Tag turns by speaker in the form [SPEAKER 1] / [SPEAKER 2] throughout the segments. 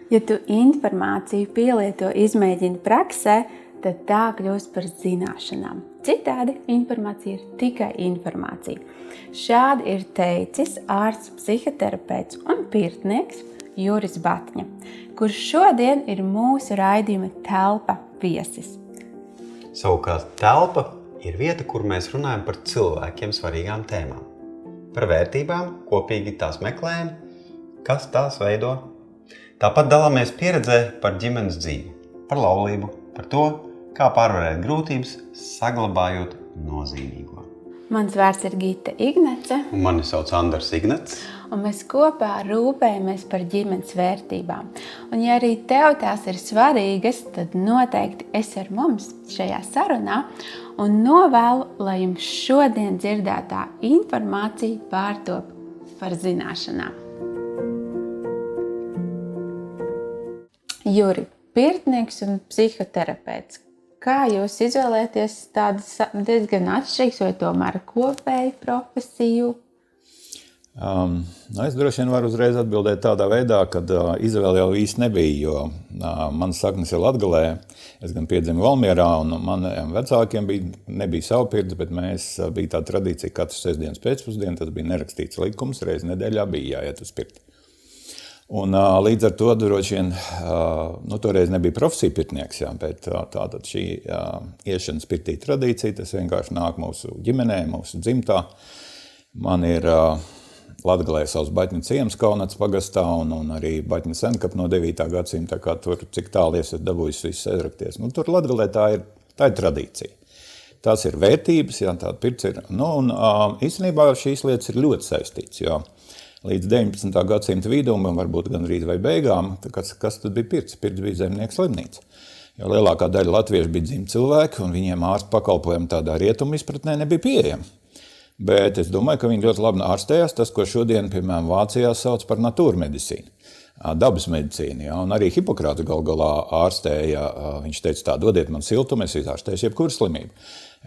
[SPEAKER 1] Ja tu informāciju pielieto izmēģini praksē, tad tā kļūst par zināšanām. Citādi informācija ir tikai informācija. Šādi ir teicis ārsts, psihoterapeits un pirtnieks Juris Batņa, kurš šodien ir mūsu raidījuma telpa viesis.
[SPEAKER 2] Savukārt telpa ir vieta, kur mēs runājam par cilvēkiem svarīgām tēmām. Par vērtībām, kopīgi tās meklējam, kas tās veido. Tāpat dalāmies pieredzē par ģimenes dzīvi, par laulību, par to, kā pārvarēt grūtības, saglabājot nozīmīgo.
[SPEAKER 1] Mans vārds ir Gita Ignece.
[SPEAKER 2] Un mani sauc Andars Ignets.
[SPEAKER 1] Un mēs kopā rūpējamies par ģimenes vērtībām. Un ja arī tev tās ir svarīgas, tad noteikti esi ar mums šajā sarunā un novēlu, lai jums šodien dzirdētā informācija pārtop par zināšanām. Juri, pirtnieks un psihoterapeits. Kā jūs izvēlēties tādas diezgan atšķirīgas vai tomēr kopēju profesiju?
[SPEAKER 3] Es droši vien varu uzreiz atbildēt tādā veidā, ka izvēle jau īsti nebija, jo manas saknes ir Latgalē. Es gan piedzimu Valmierā, un maniem vecākiem nebija savu pirts, bet bija tā tradīcija katru sestdienas pēcpusdienu, tas bija nerakstīts likums, reiz nedēļā bija jāiet uz pirti. Un līdz ar to droši vien, toreiz nebija profesija pirtnieks, bet tātad šī iešanas pirtī tradīcija, tas vienkārši nāk mūsu ģimenē, mūsu dzimtā. Man ir Latgalē savs Baķņu ciems Kaunats pagastā un arī Baķņu senkap no 9. gadsimta, kā tur cik tālu esat dabūjis viss aizrakties. Tur Latgalē tā ir tradīcija. Tās ir vērtības, tāda pirts ir. Īstenībā šīs lietas ir ļoti saistīts, jo līdz 19. gadsimta vidum, varbūt gan rīt vai beigām, kas tad bija pirts? Pirts bija zemnieks slimnīca. Jo lielākā daļa latviešu bija dzimti cilvēki, un viņiem ārsta pakalpojumi tādā rietumu izpratnē nebija pieejami. Bet es domāju, ka viņi ļoti labi ārstējās tas, ko šodien, piemēram, Vācijā sauc par natūrmedicīnu, dabas medicīnu. Un arī Hipokrats gal galā ārstēja, viņš teica tā, dodiet man siltumu, es izārstēšu jebkuru slimību.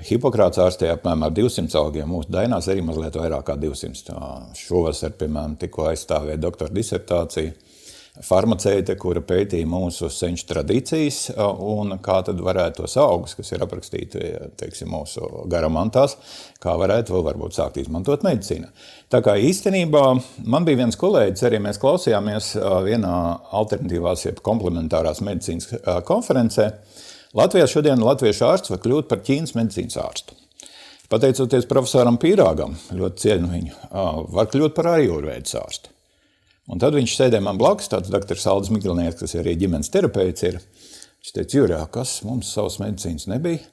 [SPEAKER 3] Hipokrats ārstēja apmēram ar 200 augiem, mūsu dainās arī mazliet vairāk kā 200. Šovasar, piemēram, tikko aizstāvēja doktora disertāciju farmaceite, kura pētīja mūsu senču tradīcijas un kā tad varētu tos augus, kas ir aprakstīti, teiksim, mūsu garamantās, kā varētu vēl varbūt sākt izmantot medicīnā. Tā kā īstenībā man bija viens kolēģis, arī mēs klausījāmies vienā alternatīvās, jeb komplementārās medicīnas konferencē. Latvijā šodien latviešu ārsts var kļūt par Ķīnas medicīnas ārstu. Pateicoties profesoram Pīrāgam, ļoti cienu viņu, var kļūt par ajurvēdas ārstu. Un tad viņš sēdēja man blakus, tāds doktors Aldis Miglinieks, kas arī ģimenes terapeits ir. Viņš teica, Jurā, kas mums savas medicīnas nebija?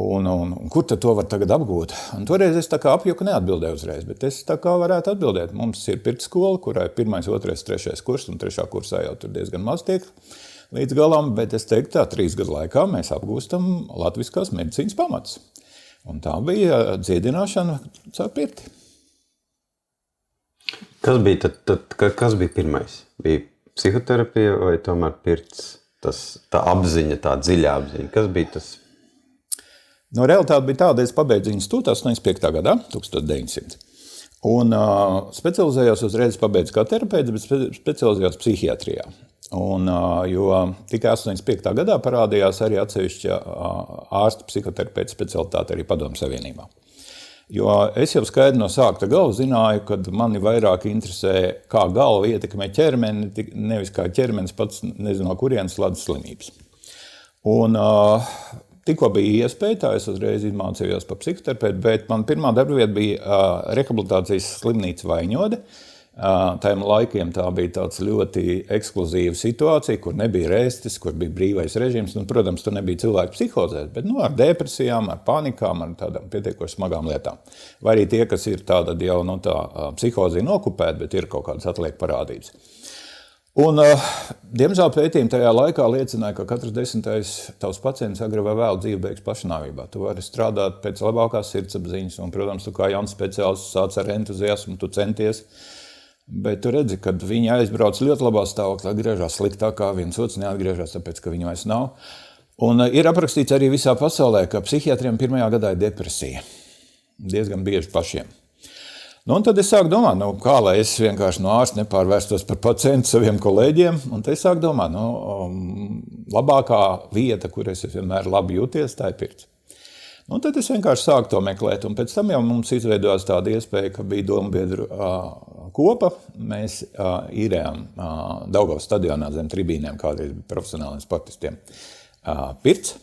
[SPEAKER 3] Un kur tad to var tagad apgūt? Un toreiz es tā kā apjuku neatbildēju uzreiz, bet es tā kā varētu atbildēt. Mums ir pirts skola, kurā ir 1., 2., 3. kurs, un 3. kursā jau tur diezgan maz tiek līdz galam, bet es teiktu tā, 3 gadu laikā mēs apgūstam latviskās medicīnas pamatus. Un tā bija dziedināšana caur pirti.
[SPEAKER 2] Kas bija pirmais? Bija psihoterapija vai tomēr pirts? Tā apziņa, tā dziļā apziņa. Kas bija tas?
[SPEAKER 3] Realitāte bija tāda, es pabeidzu institūtu 85. gadā, 1900. Un specializējos uzreiz pabeidzu kā terapeits, bet specializējos psihiatrijā. Jo tikai 85. gadā parādījās arī atsevišķa ārsta psihoterapeita specialitāte arī Padomju Savienībā. Jo es jau skaidri no sākta gala zināju, ka mani vairāk interesē, kā galva ietekmē ķermeni, nevis kā ķermenis pats nezinu, no kurienes slēdz slimības. Un tikko bija iespēja, tā es uzreiz izmācījos par psihoterapeitu, bet man pirmā darbvieta bija rehabilitācijas slimnīca Vaiņode. Tajiem laikiem tā bija tāds ļoti ekskluzīva situācija, kur nebija rēstis, kur bija brīvais režīms. Protams, tur nebija cilvēku psihozēs, bet ar depresijām, ar panikām, ar tādām pietiekoši smagām lietām. Vai arī tie, kas ir tāda jau tā psihozija nokupēta, bet ir kaut kādas atliek parādības. Un, diemžēl pētījumi tajā laikā liecināja, ka katrs 10. tavs pacients agri vai vēl dzīve beigs pašnāvībā. Tu vari strādāt pēc labākās sirdsapziņas, un, protams, tu kā jauns speciālists sāc ar entuziasmu, tu centies. Bet tu redzi, kad viņi aizbrauc ļoti labā stāvoklī, atgriežas sliktākā, viens otrs neatgriežas, tāpēc, ka viņi vairs nav. Un ir aprakstīts arī visā pasaulē, ka psihiatriem pirmajā gadā ir depresija. Diezgan bieži pašiem. Un tad es sāku domāt, kā lai es vienkārši no ārsta nepārvērstos par pacientu saviem kolēģiem. Un tad es sāku domāt, labākā vieta, kur es vienmēr labi jūties, tā ir pirts. Un tad es vienkārši sāku to meklēt. Un pēc tam jau mums izveidojās tāda iespēja, ka bija dombiedru kopa. Mēs īrējām Daugavas stadionā zem tribīnēm, kādreiz bija profesionāliem sportistiem, pirts.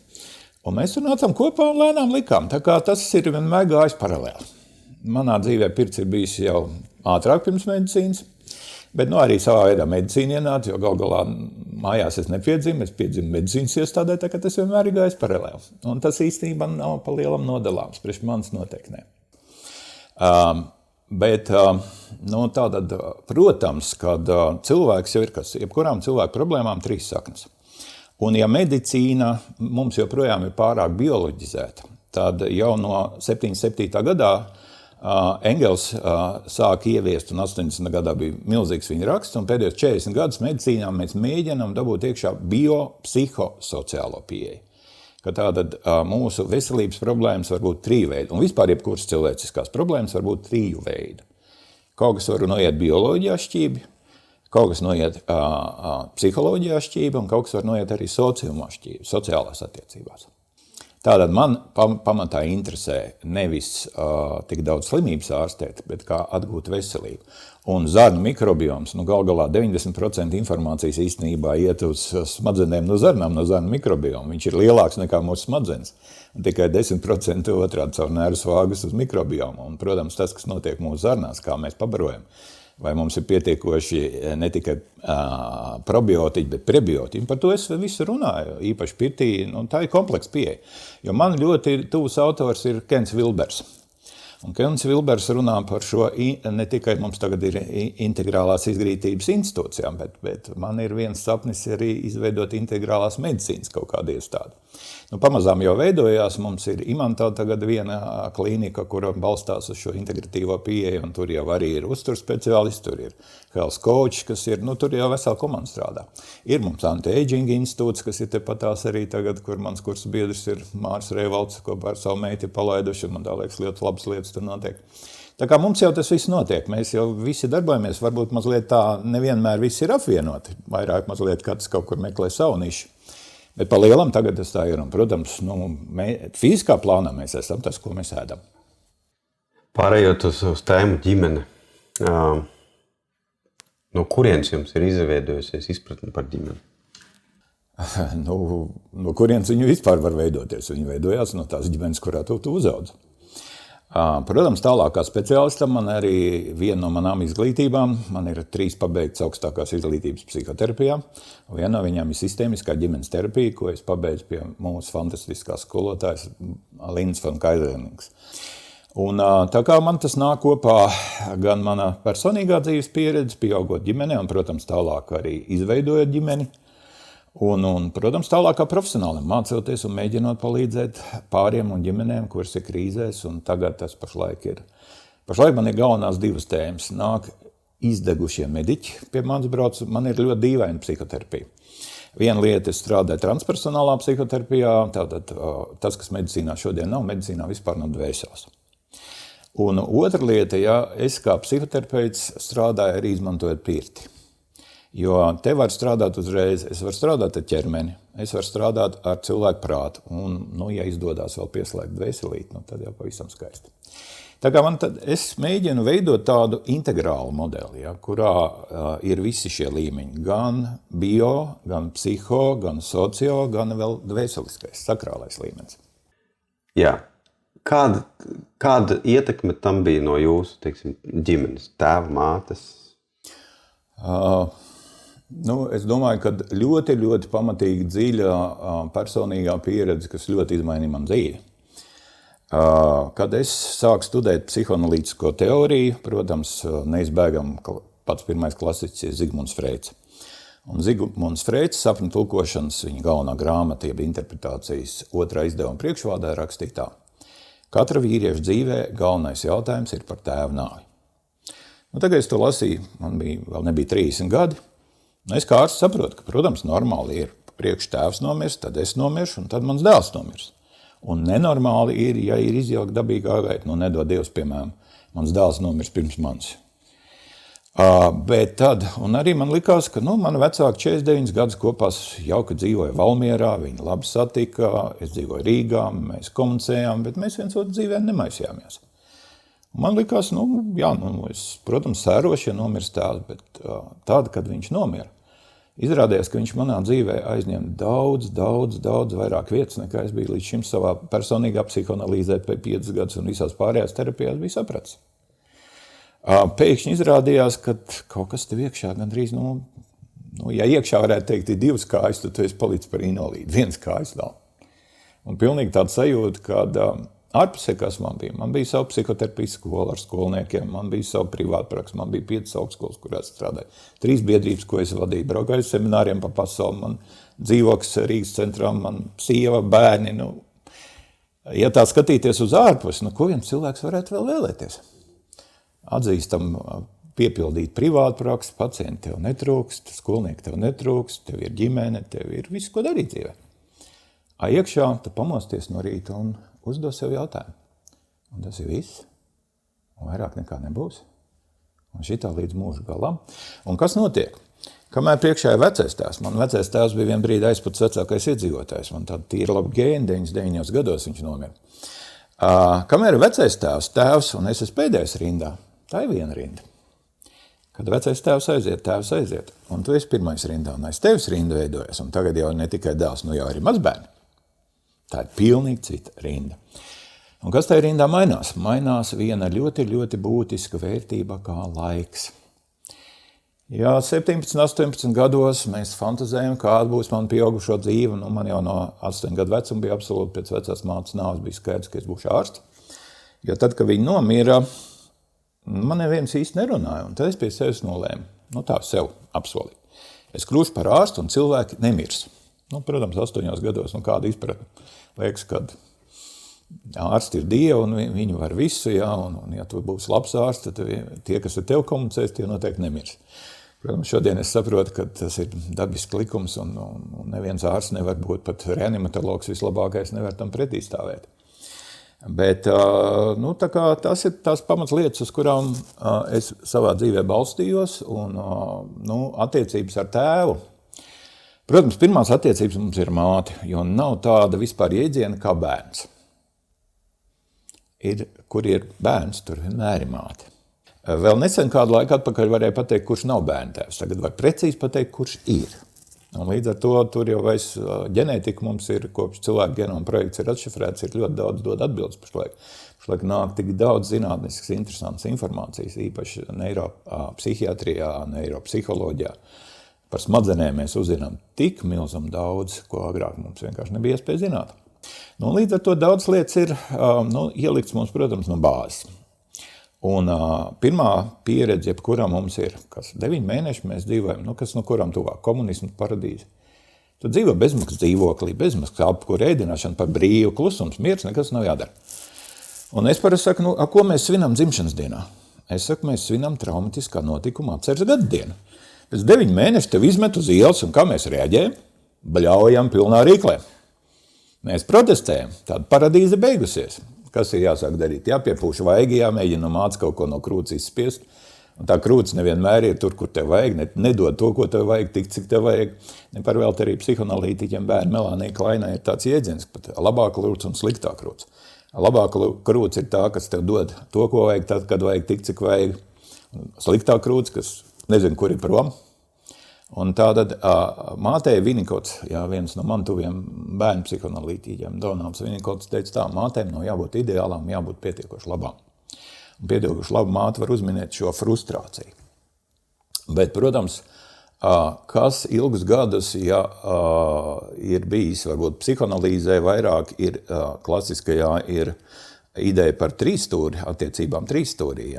[SPEAKER 3] Un mēs tur nācām kopā un lēnām likām. Tā kā tas ir vienmēr gājis paralēli. Manā dzīvē pirts ir bijis jau ātrāk pirms medicīnas, bet arī savā veidā medicīna ienāca, jo galā mājās es nepiedzīvu, es piedzīvu medicīnas iestādē, tā ka tas vienmēr ir gājis paralēli. Un tas īstenībā nav pa lielam nodalāms, priekš manis noteikti ne. Bet, tātad, protams, kad cilvēks jau ir kas, jebkurām cilvēku problēmām 3 saknes. Un ja medicīna mums joprojām ir pārāk bioloģizēta, tad jau no 77. gadā Engels sāk ieviest, un 80. gadā bija milzīgs viņa raksts, un pēdējos 40 gadus medicīnā mēs mēģinām dabūt iekšā biopsihosociālo pieeju. Ka tātad mūsu veselības problēmas var būt 3 veidi, un vispār jebkuras cilvēciskās problēmas var būt 3 veidi. Kaut kas var noiet bioloģijā šķībi, kaut kas noiet psiholoģijā šķībi, un kaut kas var noiet arī sociumā šķībi, sociālās attiecībās. Tātad man pamatā interesē nevis tik daudz slimības ārstēt, bet kā atgūt veselību. Un zarnu mikrobioms, galā 90% informācijas īstenībā iet uz smadzenēm no zarnām, no zarnu mikrobioma. Viņš ir lielāks nekā mūsu smadzenes. Un tikai 10% otrādi caur nervus vāgas uz mikrobiomu. Un, protams, tas, kas notiek mūsu zarnās, kā mēs pabarojam, vai mums ir pietiekoši ne tikai probiotiķi, bet prebiotiķi. Par to es visu runāju, īpaši pirtī, tā ir kompleksa pieeja. Jo man ļoti tuvs autors ir Kens Vilbers. Un Kens Vilbers runā par šo, ne tikai mums tagad ir integrālās izglītības institūcijām, bet man ir viens sapnis arī izveidot integrālās medicīnas kaut kādu iestādi. Pamazām jau veidojās, mums ir Imantā tagad viena klīnika, kura balstās uz šo integratīvo pieeju, un tur jau arī ir uzturs speciālisti, tur ir health coach, kas ir, tur jau vesela komanda strādā. Ir mums anti-aging institūts, kas ir tepatās arī tagad, kur mans kursa biedrs ir Māris Reivalds, kopā ar savu meiti palaiduši, un man tā liekas ļoti labas lietas tur notiek. Tā kā mums jau tas viss notiek, mēs jau visi darbojamies, varbūt mazliet tā nevienmēr visi ir apvienoti, vairāk mazliet kāds kaut kur meklē savu nišu. Bet pa lielam tagad tas tā ir, un, protams, fiziskā plānā mēs esam tas, ko mēs ēdam.
[SPEAKER 2] Pārējot uz tēmu ģimene, no kurienes jums ir izveidojusies izpratne par ģimeni?
[SPEAKER 3] No kurienes viņu vispār var veidoties? Viņa veidojās no tās ģimenes, kurā tu uzaudzi. Protams, tālākā speciālistam man arī viena no manām izglītībām, man ir 3 pabeigts augstākās izglītības psihoterapijā. Viena no viņām ir sistēmiskā ģimenes terapija, ko es pabeidzu pie mūsu fantastiskās skolotājas Lindas von Kaiserlings. Un tā kā man tas nāk kopā gan mana personīgā dzīves pieredze, pieaugot ģimenē, un, protams, tālāk arī izveidojot ģimeni. Un, protams, tālāk kā profesionālim mācoties un mēģinot palīdzēt pāriem un ģimenēm, kuras ir krīzēs, un tagad tas pašlaik ir. Pašlaik man ir galvenās 2 tēmas. Nāk izdegušie mediķi pie manis brauc, man ir ļoti dīvaina psihoterapija. Viena lieta ir strādāt transpersonālā psihoterapijā, tātad tas, kas medicīnā šodien nav, medicīnā vispār nav dvēseles. Un otra lieta, es kā psihoterapeits strādāju arī izmantojot pirti. Jo te var strādāt uzreiz, es varu strādāt ar ķermeni, es varu strādāt ar cilvēku prātu, un, ja izdodās vēl pieslēgt dvēselīti, tad jau pavisam skaisti. Tā kā es mēģinu veidot tādu integrālu modeli, kurā ir visi šie līmeņi, gan bio, gan psiho, gan socio, gan vēl dvēseliskais, sakrālais līmenis.
[SPEAKER 2] Jā. Kāda ietekme tam bija no jūsu, teiksim, ģimenes, tēva, mātes?
[SPEAKER 3] Es domāju, ka ļoti, ļoti pamatīgi dziļa personīgā pieredze, kas ļoti izmainīja man dzīvi. Kad es sāku studēt psihoanalītisko teoriju, protams, neizbēgam pats pirmais klasiķis ir Zigmunds Freids. Un Zigmunds Freids sapņu tulkošanas, viņa galvenā grāmata, jeb interpretācijas 2. izdevuma priekšvādā rakstīja tā. Katra vīrieša dzīvē galvenais jautājums ir par tēva nāvi. Tagad es to lasīju, man vēl nebija 30 gadi. Es kā ārsts saprotu, ka, protams, normāli ir priekš tēvs nomirst, tad es nomiršu, un tad mans dēls nomirs. Un nenormāli ir, ja ir izjaukt dabīgā gaita. Nu, nedod Dievs, piemēram, mans dēls nomirs pirms manis. Bet tad, un arī man likās, ka mani vecāki 49 gadus kopā jauki dzīvoja Valmierā, viņi labi satika, es dzīvoju Rīgā, mēs komunicējām, bet mēs viens otru dzīvē nemaisījāmies. Man likās, es, protams, sēroši, ja nomirst tēvs, bet tad, kad viņš nomira, izrādījās, ka viņš manā dzīvē aizņem daudz vairāk vietas, nekā es biju līdz šim savā personīgā psihoanalīzē pēc 5 gadus un visās pārējās terapijās biju sapratis. Pēkšņi izrādījās, ka kaut kas tev iekšā gandrīz, ja iekšā varētu teikt, ir 2 kājas, tad tu esi palicis par invalīdu, 1 kājas nav. Un pilnīgi tāda sajūta, kad ārpusē, kas man bija savu psihoterapijas skolu ar skolniekiem, man bija savu privātprakses, man bija 5 augstskolas, kurās strādāju, 3 biedrības, ko es vadīju, braukāju semināriem pa pasauli, man dzīvoklis Rīgas centrā, man sieva, bērni. Ja tā skatīties uz ārpus, ko viens cilvēks varētu vēl vēlēties? Atzīstam, piepildīt privātpraksi, pacienti tev netrūkst, skolnieki tev netrūkst, tev ir ģimene, tev ir viss, ko darīt dzīvē. Iekšā tu pamosties no rīta un uzdos sev jautājumu. Un tas ir viss. Un vairāk nekā nebūs. Un šitā līdz mūža galam. Un kas notiek? Kamēr priekšā ir vecais tēvs, man vecais tēvs bija vien brīdi aizpats vecākais iedzīvotājs. Man tāda tīra laba gēna, 99 gados viņš nomira. Kamēr ir vecais tēvs, un es esmu pēdējais rindā, tā ir viena rinda. Kad vecais tēvs aiziet, un tu esi pirmais rindā, un aiz tevis rinda veidojas, un tagad jau ne tikai dēls, jau arī mazbērni. Tā ir pilnīgi cita rinda. Un kas tajā rindā mainās? Mainās viena ļoti būtiska vērtība kā laiks. Jā, 17, 18 gados mēs fantazējam, kāda būs man pieaugušo dzīve, man jau no 8 gadu vecuma bija absolūti pēc vecās mātes nāves bija skaidrs, ka es būšu ārsts. Jo tad, kad viņi nomira, man neviens īsti nerunāja, un tad es pie sevis nolēmu, tā sev apsolīju. Es kļūšu par ārstu un cilvēki nemirs. Protams, 8 gados, kāda izpratne. Liekas, kad ārsti ir dievi un viņi var visu, un ja tu būsi labs ārsts, tad tie, kas ar tev komunicēs, tie noteikti nemirs. Protams, šodien es saprotu, ka tas ir dabisks likums, un neviens ārsts nevar būt pat reanimatologs vislabākais, nevar tam pretī stāvēt. Bet tā kā tas ir tās pamatlietas, uz kurām es savā dzīvē balstījos, un attiecības ar tēvu. Protams, pirmās attiecības mums ir māte, jo nav tāda vispār jēdziena kā bērns. Kur ir bērns, tur vienmēr ir māte. Vēl nesen kādu laiku atpakaļ varēja pateikt, kurš nav bērntēvs. Tagad var precīzi pateikt, kurš ir. Un līdz ar to tur jau vairs ģenētika mums ir, kopš cilvēku genoma projekts ir atšifrēts, ir ļoti daudz dod atbildes pašlaik. Pašlaik nāk tik daudz zinātniskas interesantas informācijas, īpaši neiropsihiatrijā, neiropsiholoģijā. Par smadzenēm mēs uzzinām tik milzam daudz, ko agrāk mums vienkārši nebija iespēja zināt. Līdz ar to daudz lietas ir ielikts mums, protams, no bāzes. Un pirmā pieredze, jebkurā mums ir, 9 mēneši mēs dzīvojam, kas no kurām tuvāk, komunismu paradīze. Tu dzīvo bezmaksas dzīvoklī, bezmaksas apkura, ēdināšana par brīvu, klusums, miers, nekas nav jādara. Un es parasti saku, ko mēs svinam dzimšanas dienā? Es saku, mēs svinam traumatiskā notikuma atceres gadu dienu. Pēc 9 mēneši tev izmet uz ielas, un kā mēs reaģējam? Bļaujam pilnā rīklē. Mēs protestējam, tāda paradīze beigusies. Kas ir jāsāk darīt? Jāpiepūš vaigi, jāmēģina māc kaut ko no krūts izspiest. Un tā krūts nevienmēr ir tur, kur tev vajag, nedod to, ko tev vajag, tik, cik tev vajag. Neparvēlt arī psihoanalītiķiem bērnu Melānija Klainā ir tāds jēdziens, pat labā krūts un sliktā krūts. Labā krūts ir tā, kas tev dod to, ko vajag, tad, kad vajag, tik, cik vajag. Sliktā krūts, kas nezinu, kur ir prom. Un tātad mātei Vinikots, viens no man tuviem bērnu psihoanalītiķiem, Donalds Vinikots teica tā, mātēm nav jābūt ideālām, jābūt pietiekoši labām. Un pietiekoši laba māte var uzminēt šo frustrāciju. Bet, protams, kas ilgus gadus, ir bijis, varbūt psihoanalīzē vairāk ir klasiskajā ir ideja par trīsstūri, attiecībām trīsstūrī,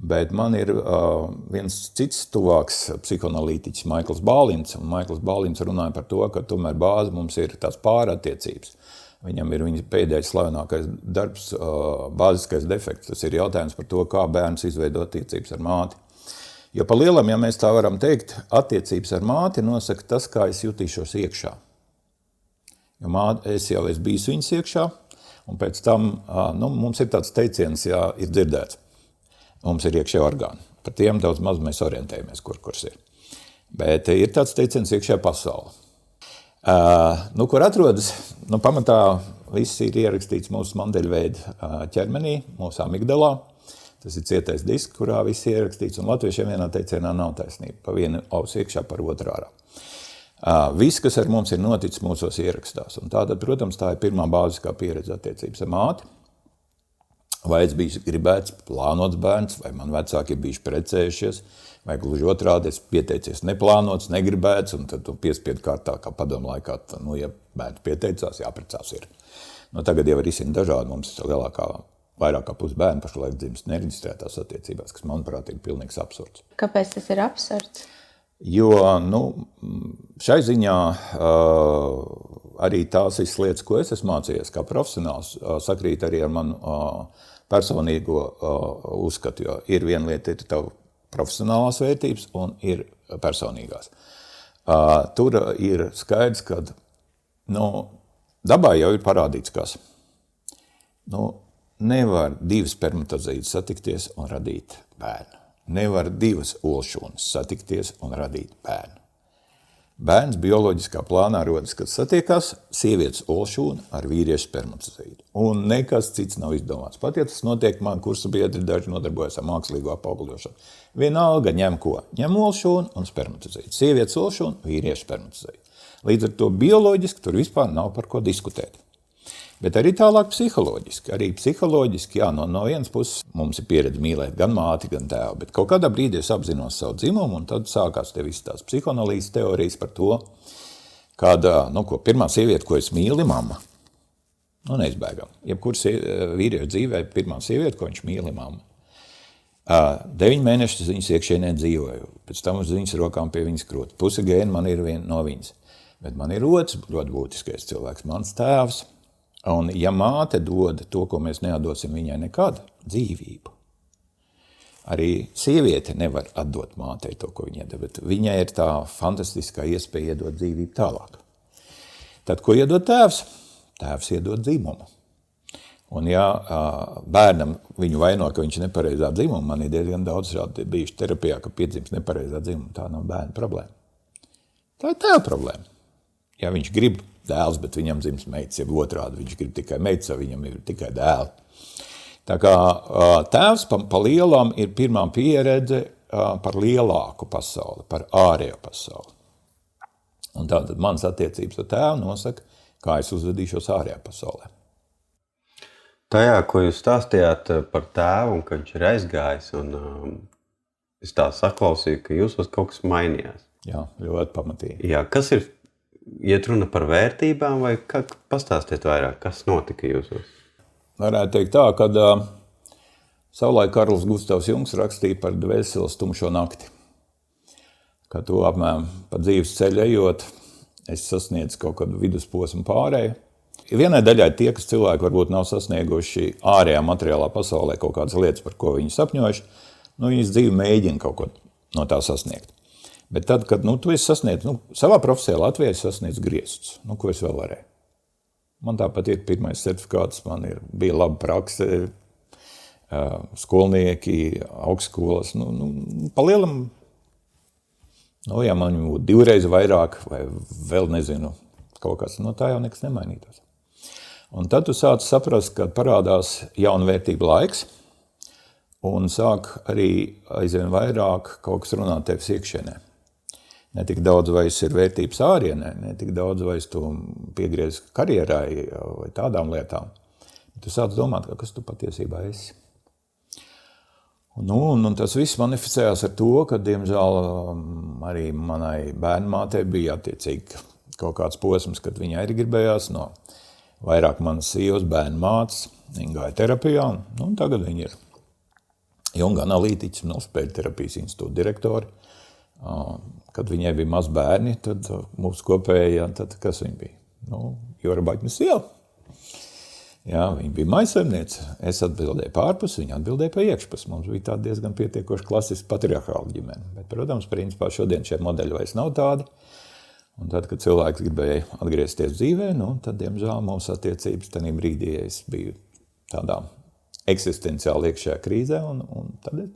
[SPEAKER 3] Bet man ir viens cits tuvāks psihoanalītiķis, Maikls Bālins, un Maikls Bālins runāja par to, ka tomēr bāze mums ir tās pārattiecības. Viņam ir viņa pēdējais slavenākais darbs, bāziskais defekts. Tas ir jautājums par to, kā bērns izveido attiecības ar māti. Jo pa lielam, ja mēs tā varam teikt, attiecības ar māti nosaka tas, kā es jutīšos iekšā. Jo es jau esmu bijis viņas iekšā, Un pēc tam mums ir tāds teiciens, ja ir dzirdēts. Mums ir iekšē orgāni. Par tiem daudz maz mēs orientējamies, kurs ir. Bet ir tāds teiciens iekšē pasaule. Kur atrodas? Pamatā viss ir ierakstīts mūsu smandeļveida ķermenī, mūsu amigdalā. Tas ir cietais disks, kurā viss ir ierakstīts, un latviešiem vienā teicienā nav taisnība. Pa vienu ausu iekšā, par otru ārā. Viss, kas ar mums ir noticis, mūsos ierakstās. Un tātad, protams, tā ir pirmā bāziskā pieredze attiecības ar māti. Vai es biju gribēts plānots bērns, vai man vecāki ir bijuši precējušies, vai gluži otrādi es pieteicies neplānots, negribēts, un tad tu piespiedu kārtā, kā padomu laikā, ja bērns pieteicās, jāprecās ir. Tagad jau ir izsina dažādi, mums ir vairāk kā pus bērnu pašlaik dzimst nereģistrētās attiecībās, kas, manuprāt, ir pilnīgs absurds.
[SPEAKER 1] Kāpēc tas ir absurds?
[SPEAKER 3] Jo, šai ziņā arī tās lietas, ko es esmu mācījies kā profesionāls, sakrīt arī ar manu personīgo uzskatu, jo ir viena lieta, ir tavu profesionālās vērtības un ir personīgās. Tur ir skaidrs, ka dabā jau ir parādīts, kas. Nevar divas spermatozīdes satikties un radīt bērnu. Nevar divas olšūnas satikties un radīt bērnu. Bērns bioloģiskā plānā rodas, kad satiekās sievietes olšūna ar vīriešu spermatozīdu. Un nekas cits nav izdomāts. Pat ja tas notiek, man kursa biedri daži nodarbojas ar mākslīgo apaugļošanu. Vienalga ņem ko? Ņem olšūnu un spermatozīdu. Sievietes olšūnu, vīriešu spermatozīdu. Līdz ar to bioloģiski tur vispār nav par ko diskutēt. Bet arī tālāk psiholoģiski. Arī psiholoģiski, no vienas puses mums ir pieredze mīlēt gan māti, gan tēvu, bet kaut kādā brīdī es apzinos savu dzimumu, un tad sākās te viss tās psihoanalīzes teorijas par to, kāda, pirmā sieviete, ko es mīlu, mamma. Neizbēgam. Jebkuras vīriešu dzīvē pirmā sieviete, ko viņš mīli, mamma. 9 mēnešus viņas iekšienē dzīvoju, pēc tam uz viņas rokām pie viņas krota. Puse gēna man ir viena no viņas. Bet man ir otrs ļoti būtiskais cilvēks, mans tēvs. Un ja māte dod to, ko mēs neatdosim viņai nekad, dzīvību, arī sieviete nevar atdot mātei to, ko viņa dod, bet viņai ir tā fantastiskā iespēja iedot dzīvību tālāk. Tad, ko iedod tēvs? Tēvs iedod dzimumu. Un ja bērnam viņu vaino, ka viņš ir nepareizā dzimuma, man ir diezgan daudz bijuši terapijā, ka piedzimst nepareizā dzimuma, tā nav bērna problēma. Tā ir tēva problēma. Ja viņš grib dēls, bet viņam dzims meitas, ja otrādi viņš grib tikai meitas, viņam ir tikai dēli. Tā kā tēvs pa lielām ir pirmā pieredze par lielāku pasauli, par ārējo pasauli. Un tātad manas attiecības ar tēvu nosaka, kā es uzvedīšos ārējā pasaulē.
[SPEAKER 2] Tajā, ko jūs stāstījāt par tēvu un ka viņš ir aizgājis, un es tā saklausīju, ka jūsos kaut kas mainījās.
[SPEAKER 3] Jā, ļoti pamatīgi.
[SPEAKER 2] Jā, kas ir? Iet runa par vērtībām vai pastāstiet vairāk, kas notika jūsos?
[SPEAKER 3] Varētu teikt tā, kad savulaik Karls Gustavs Jungs rakstīja par dvēseles tumšo nakti. Kad to apmēram pa dzīves ceļu ejot, es sasniedzu kaut kādu vidusposmu pārēju. Vienai daļai tie, kas cilvēki varbūt nav sasnieguši ārējā materiālā pasaulē kaut kādas lietas, par ko viņi sapņojuši, viņas dzīve mēģina kaut ko no tā sasniegt. Bet tad, kad tu esi sasniedz, savā profesijā Latvijā es sasniedzu griestus, ko es vēl varēju. Man tāpat ir pirmais certifikāts, man bija laba prakse, skolnieki, augstskolas, pa lielam, ja man būtu 2 reizes vairāk, vai vēl nezinu, kaut kas, tā jau nekas nemainītos. Un tad tu sāc saprast, kad parādās jauna vērtība laiks, un sāk arī aizvien vairāk kaut kas runāt tevis iekšienē. Ne tik daudz vairs ir vērtības ārienē, ne tik daudz vairs tu piegriez karjerai vai tādām lietām. Tu sāc domāt, kas tu patiesībā esi. Un tas viss manifestējās ar to, ka, diemžēl, arī manai bērnmātei bija attiecīgi kaut kāds posms, kad viņai arī gribējās no vairāk manas sievas bērnmātes. Viņa gāja terapijā, un tagad viņa ir junga analītiķis, Nospēļu terapijas institūta direktori. Kad viņai bija maz bērni, tad mūsu kopējā, tad kas viņa bija? Jora Baķmas sieva. Jā, viņa bija maisaimniece. Es atbildēju pārpus, viņa atbildēja pa iekšpus. Mums bija tāda diezgan pietiekoši klasiski patriarchāla ģimene. Bet, protams, principā šodien šie modeļi vairs nav tādi. Un tad, kad cilvēks gribēja atgriezties dzīvē, tad, diemžēl, mūsu attiecības tajā brīdī es biju tādā eksistenciāli iekšējā krīzē, un tad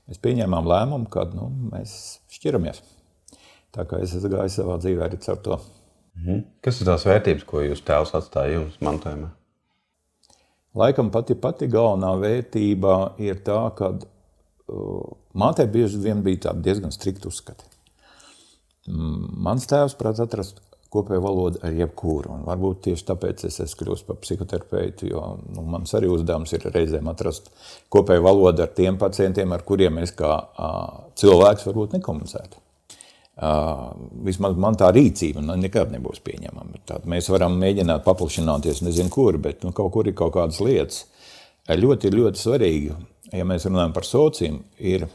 [SPEAKER 3] mēs pieņēmām lēmumu, kad mēs šķiramies. Tā kā es esmu gājis savā dzīvē arī caur to.
[SPEAKER 2] Kas ir tās vērtības, ko jūs tēvs atstāja jums mantojumā?
[SPEAKER 3] Laikam pati galvenā vērtība ir tā, ka mātei bieži vien bija tādi diezgan strikti uzskati. Mans tēvs prāt atrast kopēju valodu ar jebkuru, un varbūt tieši tāpēc es esmu kļūst par psihoterapeitu, jo mans arī uzdevums ir reizēm atrast kopēju valodu ar tiem pacientiem, ar kuriem es kā cilvēks varbūt nekomunicētu. Vismaz man tā rīcība nekad nebūs pieņemama. Tātad mēs varam mēģināt paplašināties, nezinu kur, bet kaut kur ir kaut kādas lietas. Ļoti, ļoti svarīgi, ja mēs runājam par sociumu, ir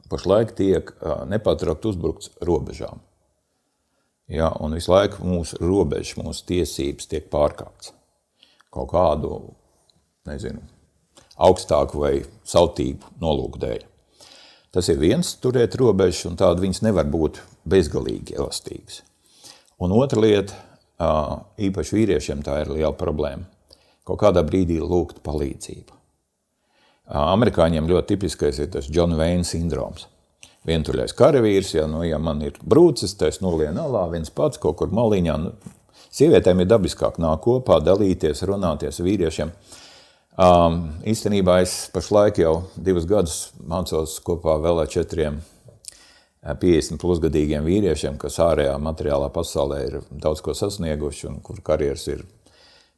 [SPEAKER 3] pašlaik tiek nepārtraukti uzbrukts robežām. Ja, un visu laiku mūsu robežas, mūsu tiesības tiek pārkāptas. Kaut kādu, nezinu, augstāku vai sautību nolūku dēļ. Tas ir viens, turēt robežas, un tāda viņas nevar būt bezgalīgi elastīgas. Un otra lieta, īpaši vīriešiem tā ir liela problēma, kaut kādā brīdī lūgt palīdzību. Amerikāņiem ļoti tipiskais ir tas John Wayne sindroms. Vientuļais karavīrs, ja man ir brūces, tad es nolienu alā, viens pats kaut kur maliņā. Sievietēm ir dabiskāk nāk kopā, dalīties, runāties vīriešiem. Īstenībā es pašlaik jau 2 gadus mācos kopā vēl ar 4 50 plusgadīgiem vīriešiem, kas ārējā materiālā pasaulē ir daudz ko sasnieguši un kur karjeras ir.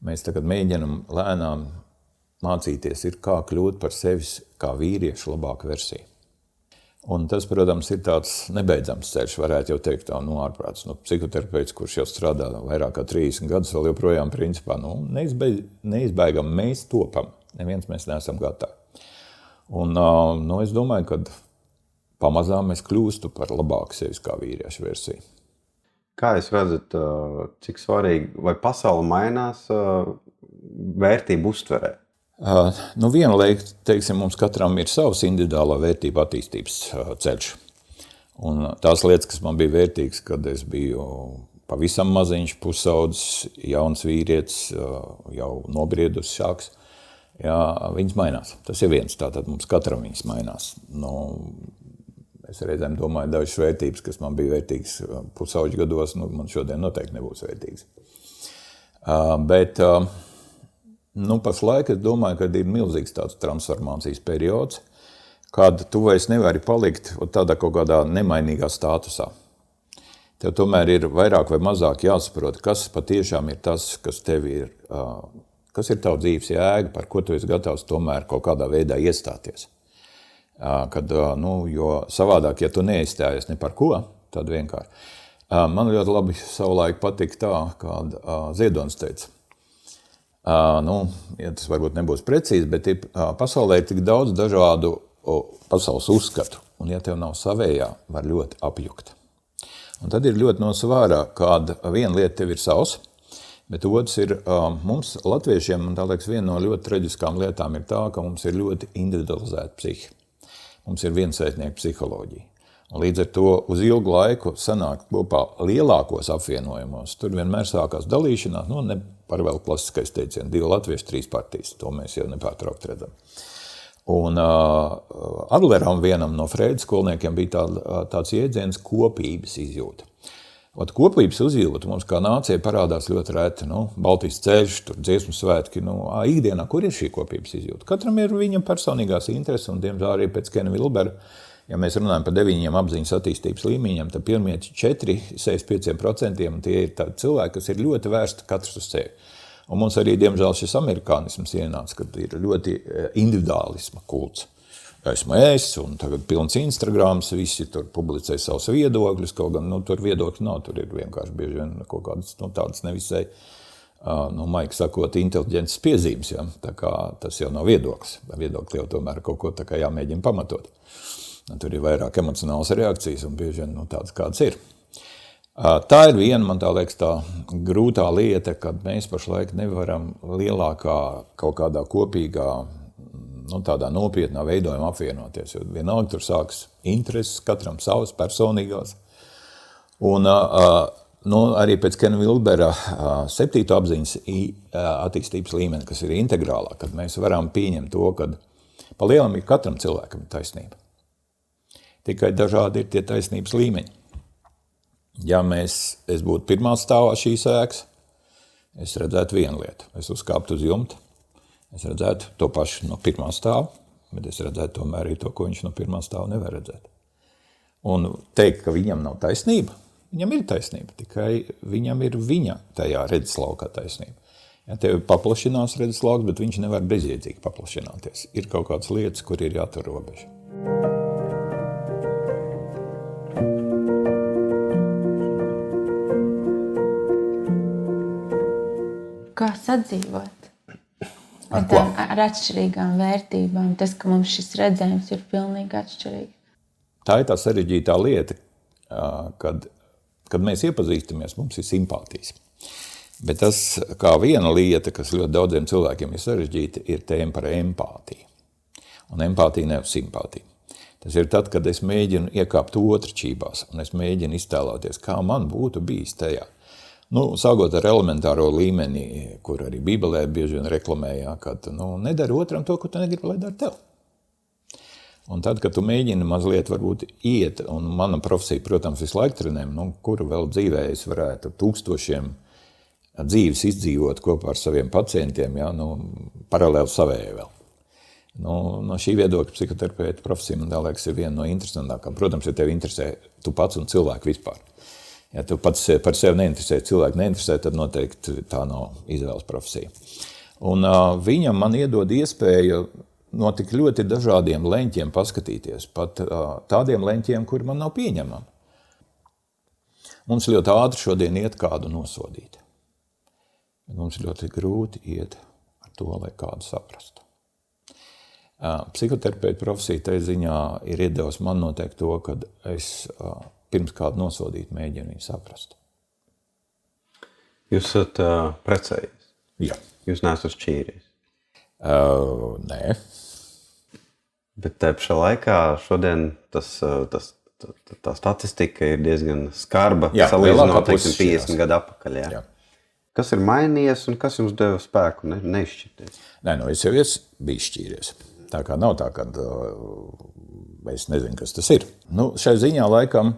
[SPEAKER 3] Mēs tagad mēģinam lēnām mācīties, kā kļūt par sevis kā vīriešu labāku versiju. Un tas, protams, ir tāds nebeidzams ceļš, varētu jau teikt, ārprāts. Psihoterapeits, kurš jau strādā vairāk kā 30 gadus, vēl joprojām principā, neizbēgam, mēs topam. Neviens mēs neesam gatavi. Un es domāju, ka pamazām es kļūstu par labāku sevis kā vīriešu versiju.
[SPEAKER 2] Kā jūs redzat, cik svarīgi, vai pasaule mainās vērtību uztverē?
[SPEAKER 3] Viena lieta, teiksim, mums katram ir savs individuālā vērtība attīstības ceļš. Un tās lietas, kas man bija vērtīgas, kad es biju pavisam maziņš, pusaudzis, jauns vīrietis, jau nobriedus šāks, viņas mainās. Tas ir viens, tātad mums katram viņas mainās. Es reizēm domāju, dažas vērtības, kas man bija vērtīgas pusauģu gados, man šodien noteikti nebūs vērtīgas. Bet pašlaik es domāju, ka ir milzīgs tāds transformācijas periods, kad tu vairs nevari palikt tādā kaut kādā nemainīgā statusā. Tev tomēr ir vairāk vai mazāk jāsaprot, kas patiešām ir tas, kas tev ir, kas ir tavu dzīves jēga, par ko tu esi gatavs tomēr kaut kādā veidā iestāties. Jo savādāk, ja tu neizstājies ne par ko, tad vienkārši. Man ļoti labi savulaik patika tā, kad Ziedonis teica. Ja tas varbūt nebūs precīzi, bet pasaulē ir tik daudz dažādu pasaules uzskatu, un ja tev nav savējā, var ļoti apjukt. Un tad ir ļoti nosvārā, kāda viena lieta tev ir savs, bet otrs ir mums, latviešiem, man tā liekas, viena no ļoti traģiskām lietām ir tā, ka mums ir ļoti individualizēta psihi. Mums ir viensaitnieka psiholoģija. Un līdz ar to uz ilgu laiku sanāk kopā lielākos apvienojumos. Tur vienmēr sākās dalīšanās, ne par vēl klasiskais teiciens, 2 latvieši, 3 partijas. To mēs jau nepārtraukt redzam. Un Adleram vienam no Freida skolniekiem bija tāds jēdziens kopības izjūta. Kopības izjūta mums kā nācijai parādās ļoti reti. Baltijas ceļš, tur dziesmu svētki. Ikdienā, kur ir šī kopības izjūta? Katram ir viņa personīgās intereses, un diemžēl arī pēc Kena Vilbera, ja mēs runājam par 9 apziņas attīstības līmeņiem, tad pirmie 4-65% tie ir tādi cilvēki, kas ir ļoti vērsti katrs uz sevi. Un mums arī, diemžēl, šis amerikānisms ienāca, kad ir ļoti individuālisma kults. Esmu es, un tagad pilns Instagrams, visi tur publicē savus viedokļus, kaut gan tur viedokļi nav, tur ir vienkārši bieži vien kaut kādas tādas nevisai, maigi sakot, inteliģences piezīmes, ja? Tā kā tas jau nav viedoklis. Viedokļi jau tomēr kaut ko tā kā jāmēģina pamatot. Tur ir vairāk emocionālas reakcijas, un bieži vien tādas kādas ir. Tā ir viena, man tā liekas, tā grūtā lieta, kad mēs pašlaik nevaram lielākā kaut kādā kopīgā, tādā nopietnā veidojumā apvienoties. Jo vienalga tur sāks intereses, katram savas personīgās. Un arī pēc Kena Wilbera 7. apziņas attīstības līmeni, kas ir integrālā, kad mēs varam pieņemt to, ka pa lielam ir katram cilvēkam taisnība. Tikai dažādi ir tie taisnības līmeņi. Ja es būtu pirmā stāvā šīs ēkas, es redzētu vienu lietu. Es uzkāptu uz jumta, es redzētu to pašu no pirmā stāva, bet es redzētu tomēr arī to, ko viņš no pirmā stāva nevar redzēt. Un teikt, ka viņam nav taisnība, viņam ir taisnība, tikai viņam ir viņa tajā redzeslaukā taisnība. Ja tev paplašinās redzeslauks, bet viņš nevar bezjēdzīgi paplašināties. Ir kaut kādas lietas, kur ir jātur robeža.
[SPEAKER 1] Kā sadzīvot ar atšķirīgām vērtībām? Tas, ka mums šis redzējums ir pilnīgi atšķirīgs.
[SPEAKER 3] Tā ir tā sarežģītā lieta, kad mēs iepazīstamies, mums ir simpātijas. Bet tas, kā viena lieta, kas ļoti daudziem cilvēkiem ir sarežģīta, ir tēma par empātiju. Un empātija nevis simpātija. Tas ir tad, kad es mēģinu iekāpt otru čībās, un es mēģinu iztēloties, kā man būtu bijis tajā. Sākot ar elementāro līmeni, kur arī Bībelē bieži vien reklamējā, ka nedari otram to, ko tu negribi, lai dara tev. Un tad, kad tu mēģini mazliet varbūt iet, un mana profesija, protams, visu laiku trenēm, kuru vēl dzīvē es varētu tūkstošiem dzīves izdzīvot kopā ar saviem pacientiem, paralēli savējai vēl. No šī viedokļa psihoterapeita profesija, man liekas, ir viena no interesantākām. Protams, ja tev interesē tu pats un cilvēku vispār. Ja tu pats par sevi neinteresē, cilvēku neinteresē, tad noteikti tā nav izvēles profesija. Un viņam man iedod iespēju no tik ļoti dažādiem leņķiem paskatīties, pat tādiem leņķiem, kuri man nav pieņemami. Mums ļoti ātri šodien iet kādu nosodīt. Mums ļoti grūti iet ar to, lai kādu saprastu. Psihoterapeita profesija tai ziņā ir iedevusi man noteikti to, kad es pirms kādu nosodīt mēģinu viņu saprast.
[SPEAKER 2] Jūs esat precējies?
[SPEAKER 3] Jā.
[SPEAKER 2] Jūs neesat šķīries?
[SPEAKER 3] Nē.
[SPEAKER 2] Bet te pašā laikā šodien tā statistika ir diezgan skarba, salīdzinot 50 gadu atpakaļ. Jā. Kas ir mainījies un kas jums deva spēku neizšķirties?
[SPEAKER 3] Nē, es jau biju šķīries. Tā kā nav tā, ka es nezinu, kas tas ir. Šai ziņā laikam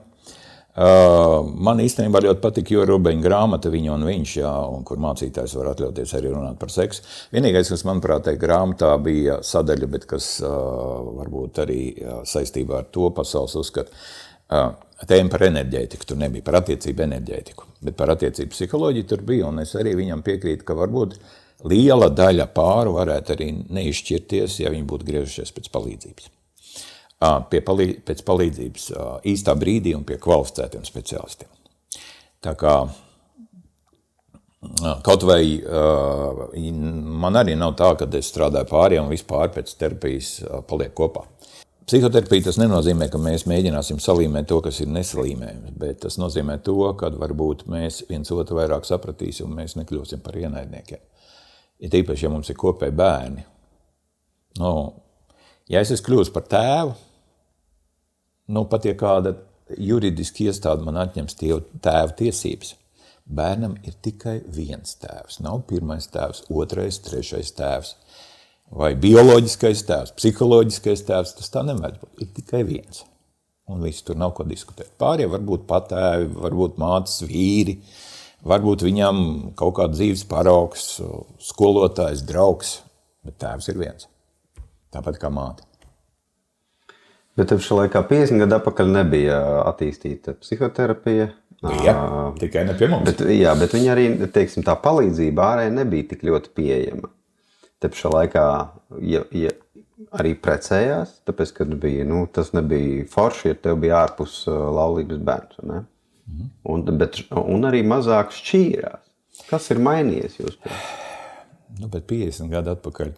[SPEAKER 3] man īstenībā ļoti patika Jo Rubeņa grāmata Viņa un viņš, un kur mācītājs var atļauties arī runāt par seksu. Vienīgais, kas, manuprāt, tajā grāmatā bija sadaļa, bet kas varbūt arī saistībā ar to pasaules uzskatu, tēma par enerģētiku, tur nebija par attiecību enerģētiku, bet par attiecību psiholoģiju tur bija, un es arī viņam piekrītu, ka varbūt liela daļa pāru varētu arī neizšķirties, ja viņi būtu griežušies pēc palīdzības. Pēc palīdzības īstā brīdī un pie kvalificētiem speciālistiem. Tā kā kaut vai man arī nav tā, ka es strādāju pāriem un vispār pēc terapijas paliek kopā. Psihoterapija tas nenozīmē, ka mēs mēģināsim salīmēt to, kas ir nesalīmējums, bet tas nozīmē to, ka varbūt mēs viens otru vairāk sapratīsim un mēs nekļūsim par ienaidniekiem. Ir tīpaši, ja mums ir kopēji bērni. Ja es esmu kļūst par tēvu, pat ja kāda juridiski iestāde man atņems tēva tiesības, bērnam ir tikai viens tēvs. Nav pirmais tēvs, otrais, trešais tēvs, vai bioloģiskais tēvs, psiholoģiskais tēvs, tas tā nevajag būt. Ir tikai viens. Un viss tur nav ko diskutēt. Pārējie varbūt patēvi, varbūt mātes vīri, varbūt viņam kaut kāda dzīves paraugs, skolotājs, draugs, bet tēvs ir viens. Tāpat kā māte.
[SPEAKER 2] Bet šā laikā 50 gadu atpakaļ nebija attīstīta psihoterapija.
[SPEAKER 3] Jā, tikai ne pie mums.
[SPEAKER 2] Bet viņa arī, tā palīdzība ārēji nebija tik ļoti pieejama. Te šā laikā arī precējās, tāpēc, kad bija, tas nebija forši, ja tev bija ārpus laulības bērns, ne? Un arī mazāk šķīrās. Kas ir mainījies jūs pie?
[SPEAKER 3] Bet 50 gadu atpakaļ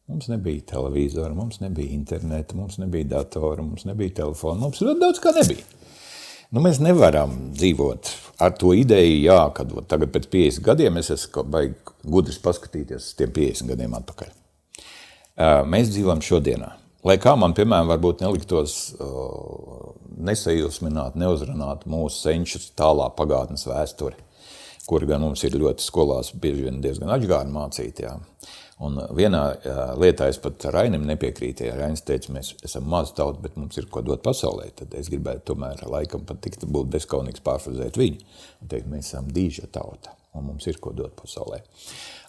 [SPEAKER 3] mums nebija televizora, mums nebija interneta, mums nebija datora, mums nebija telefona, mums ļoti daudz kā nebija. Mēs nevaram dzīvot ar to ideju, kad tagad pēc 50 gadiem es esmu baigi gudrs paskatīties tiem 50 gadiem atpakaļ. Mēs dzīvojam šodienā. Lai kā man, piemēram, varbūt neliktos nesajūsmināt, neuzrunāt mūsu senčus tālā pagātnes vēsturi, kur gan mums ir ļoti skolās bieži vien diezgan atžgāri mācīti. Jā. Un vienā lietā es pat Rainim nepiekrītu. Rainis teica, mēs esam maza tauta, bet mums ir ko dot pasaulē. Tad es gribētu tomēr laikam pat tikt būt bezkaunīgs pārfrazēt viņu. Un teikt, mēs esam dīža tauta un mums ir ko dot pasaulē.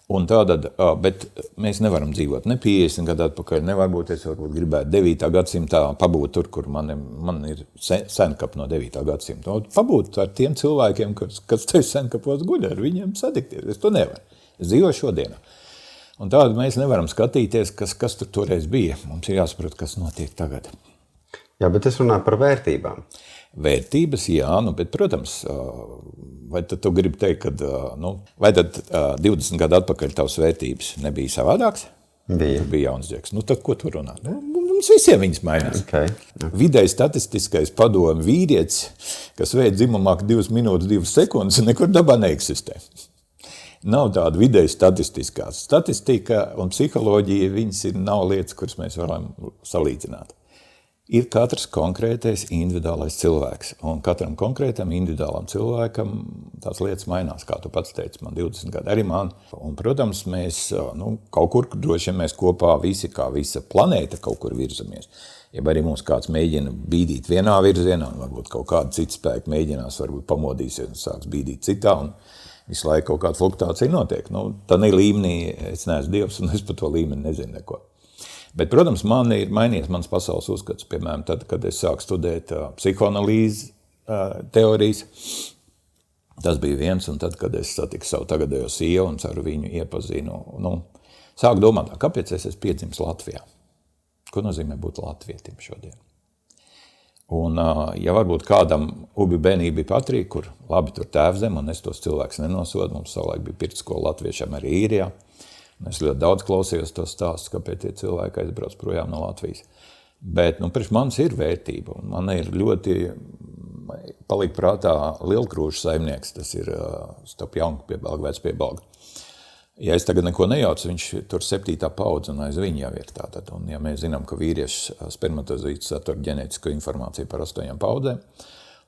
[SPEAKER 3] Un tātad, bet mēs nevaram dzīvot ne 50 gadu atpakaļ, nevarbūt es varbūt gribētu 9. gadsimtā pabūt tur, kur man ir senkap no 9. gadsimta. Pabūt ar tiem cilvēkiem, kas te senkapos guļ, ar viņiem satikties. Es to nevaru. Es dzīvoju šodienā. Un tātad mēs nevaram skatīties, kas tur toreiz bija. Mums ir jāsaprot, kas notiek tagad.
[SPEAKER 2] Jā, bet es runāju par vērtībām.
[SPEAKER 3] Vērtības, jā, bet, protams, vai tad tu gribi teikt, vai tad 20 gadu atpakaļ tavas vērtības nebija savādāks?
[SPEAKER 2] Bija.
[SPEAKER 3] Bija jauns džeks. Tad ko tu runā? Mums visiem viņas mainās.
[SPEAKER 2] Okay.
[SPEAKER 3] Vidēji statistiskais padomu vīrietis, kas veid dzimumāk 2 minūtes, 2 sekundes, nekur dabā neeksistē. Nav tāda vidēji statistiskā. Statistika un psiholoģija, viņas nav lietas, kuras mēs varam salīdzināt. Ir katrs konkrētais individuālais cilvēks, un katram konkrētam individuālam cilvēkam tās lietas mainās, kā tu pats teici, man 20 gadi arī man. Un, protams, mēs kaut kur droši vien mēs kopā visi, kā visa planēta kaut kur virzamies. Ja arī mums kāds mēģina bīdīt vienā virzienā, un varbūt kaut kāda cita spēka mēģinās, varbūt pamodīsies un sāks bīdīt citā, un visu laiku kaut kāda fluktuācija notiek. Tādā līmenī es neesmu Dievs, un es par to līmeni nezinu neko. Bet, protams, man ir mainījies mans pasaules uzskats, piemēram, tad, kad es sāku studēt psihoanalīzes teorijas. Tas bija viens, un tad, kad es satiku savu tagadējo sievu un ar viņu iepazinu, sāku domāt, kāpēc es esmu piedzimis Latvijā? Ko nozīmē būt latvietim šodien? Un, ja varbūt kādam ubi bērnība bija Patrija, kur labi tur tēvzem, un es tos cilvēkus nenosodu, mums savulaik bija pirtskola latviešiem arī Īrijā. Es ļoti daudz klausījos tos stāstus, kāpēc tie cilvēki aizbrauc projām no Latvijas. Bet, priekš manis ir vērtība, un man ir ļoti palika prātā Lielkrūžu saimnieks, tas ir starp Jaunku piebalgu, vec piebalgu. Ja es tagad neko nejaucu, viņš tur 7. paudze un aiz viņa jau ir tātad. Un ja mēs zinām, ka vīrieši spermatozīts satur ģenētisko informāciju par 8 paudzēm,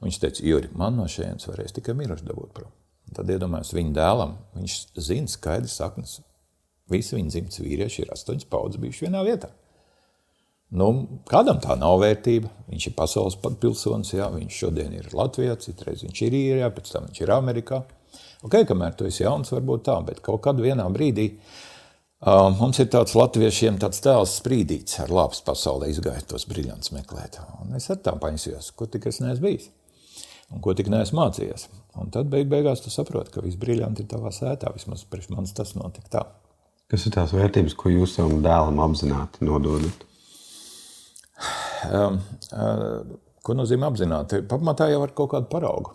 [SPEAKER 3] viņš teica, Juri, man no šejienes varēs tikai miruši dabūt prom. Tad iedomājos viņa dēlam, viņš zina skaidri saknes. Visi viņa dzimtas vīrieši ir 8 paudzes bijuši vienā vietā. Kādam tā nav vērtība. Viņš ir pasaules pilsonis, jā, viņš šodien ir Latvijā, citreiz viņš ir Īrijā, pēc tam viņš ir Amerikā. Kamēr tu esi jauns, varbūt tā, bet kaut kad vienā brīdī mums ir tāds latviešiem tāds tēls sprīdīts ar lāpas pasaulē izgāja tos briļants meklēt. Un es ar tām paņasījos, ko tik es neesmu bijis un ko tik neesmu mācījies. Un tad beigās tu saproti, ka viss briļanti ir tavā sētā, vismaz priekš manis tas notika tā.
[SPEAKER 2] Kas ir tās vērtības, ko jūs savam dēlam apzināti nododat?
[SPEAKER 3] Ko nozīmē apzināti? Pamatā jau ar kaut kādu paraugu.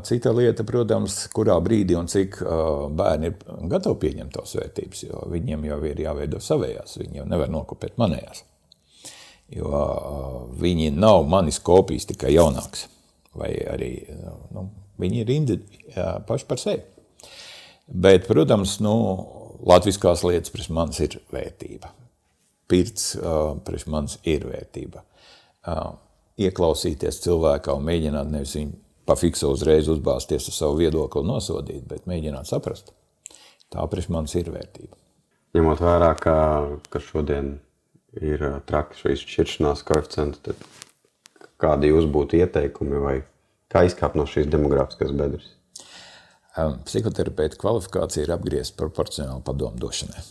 [SPEAKER 3] Cita lieta, protams, kurā brīdī un cik bērni ir gatavi pieņemt tās vērtības, jo viņiem jau ir jāveido savējās, viņi jau nevar nokopēt manējās. Jo viņi nav manis kopijas tikai jaunāks, vai arī viņi ir paši par sevi. Bet, protams, latviskās lietas priekš manis ir vērtība. Pirts priekš manis ir vērtība. Ieklausīties cilvēkā un mēģināt nevis viņu pafikso uzreiz uzbāzties ar savu viedokli un nosodīt, bet mēģināt saprast. Tā priekš manis ir vērtība.
[SPEAKER 2] Ņemot vērā, ka šodien ir traki šīs šķiršanās koeficienti, tad kādi jūs būtu ieteikumi vai kā izkāpt no šīs demografiskās bedres?
[SPEAKER 3] Psihoterapeita kvalifikācija ir apgriezta proporcionāli padomu došanai.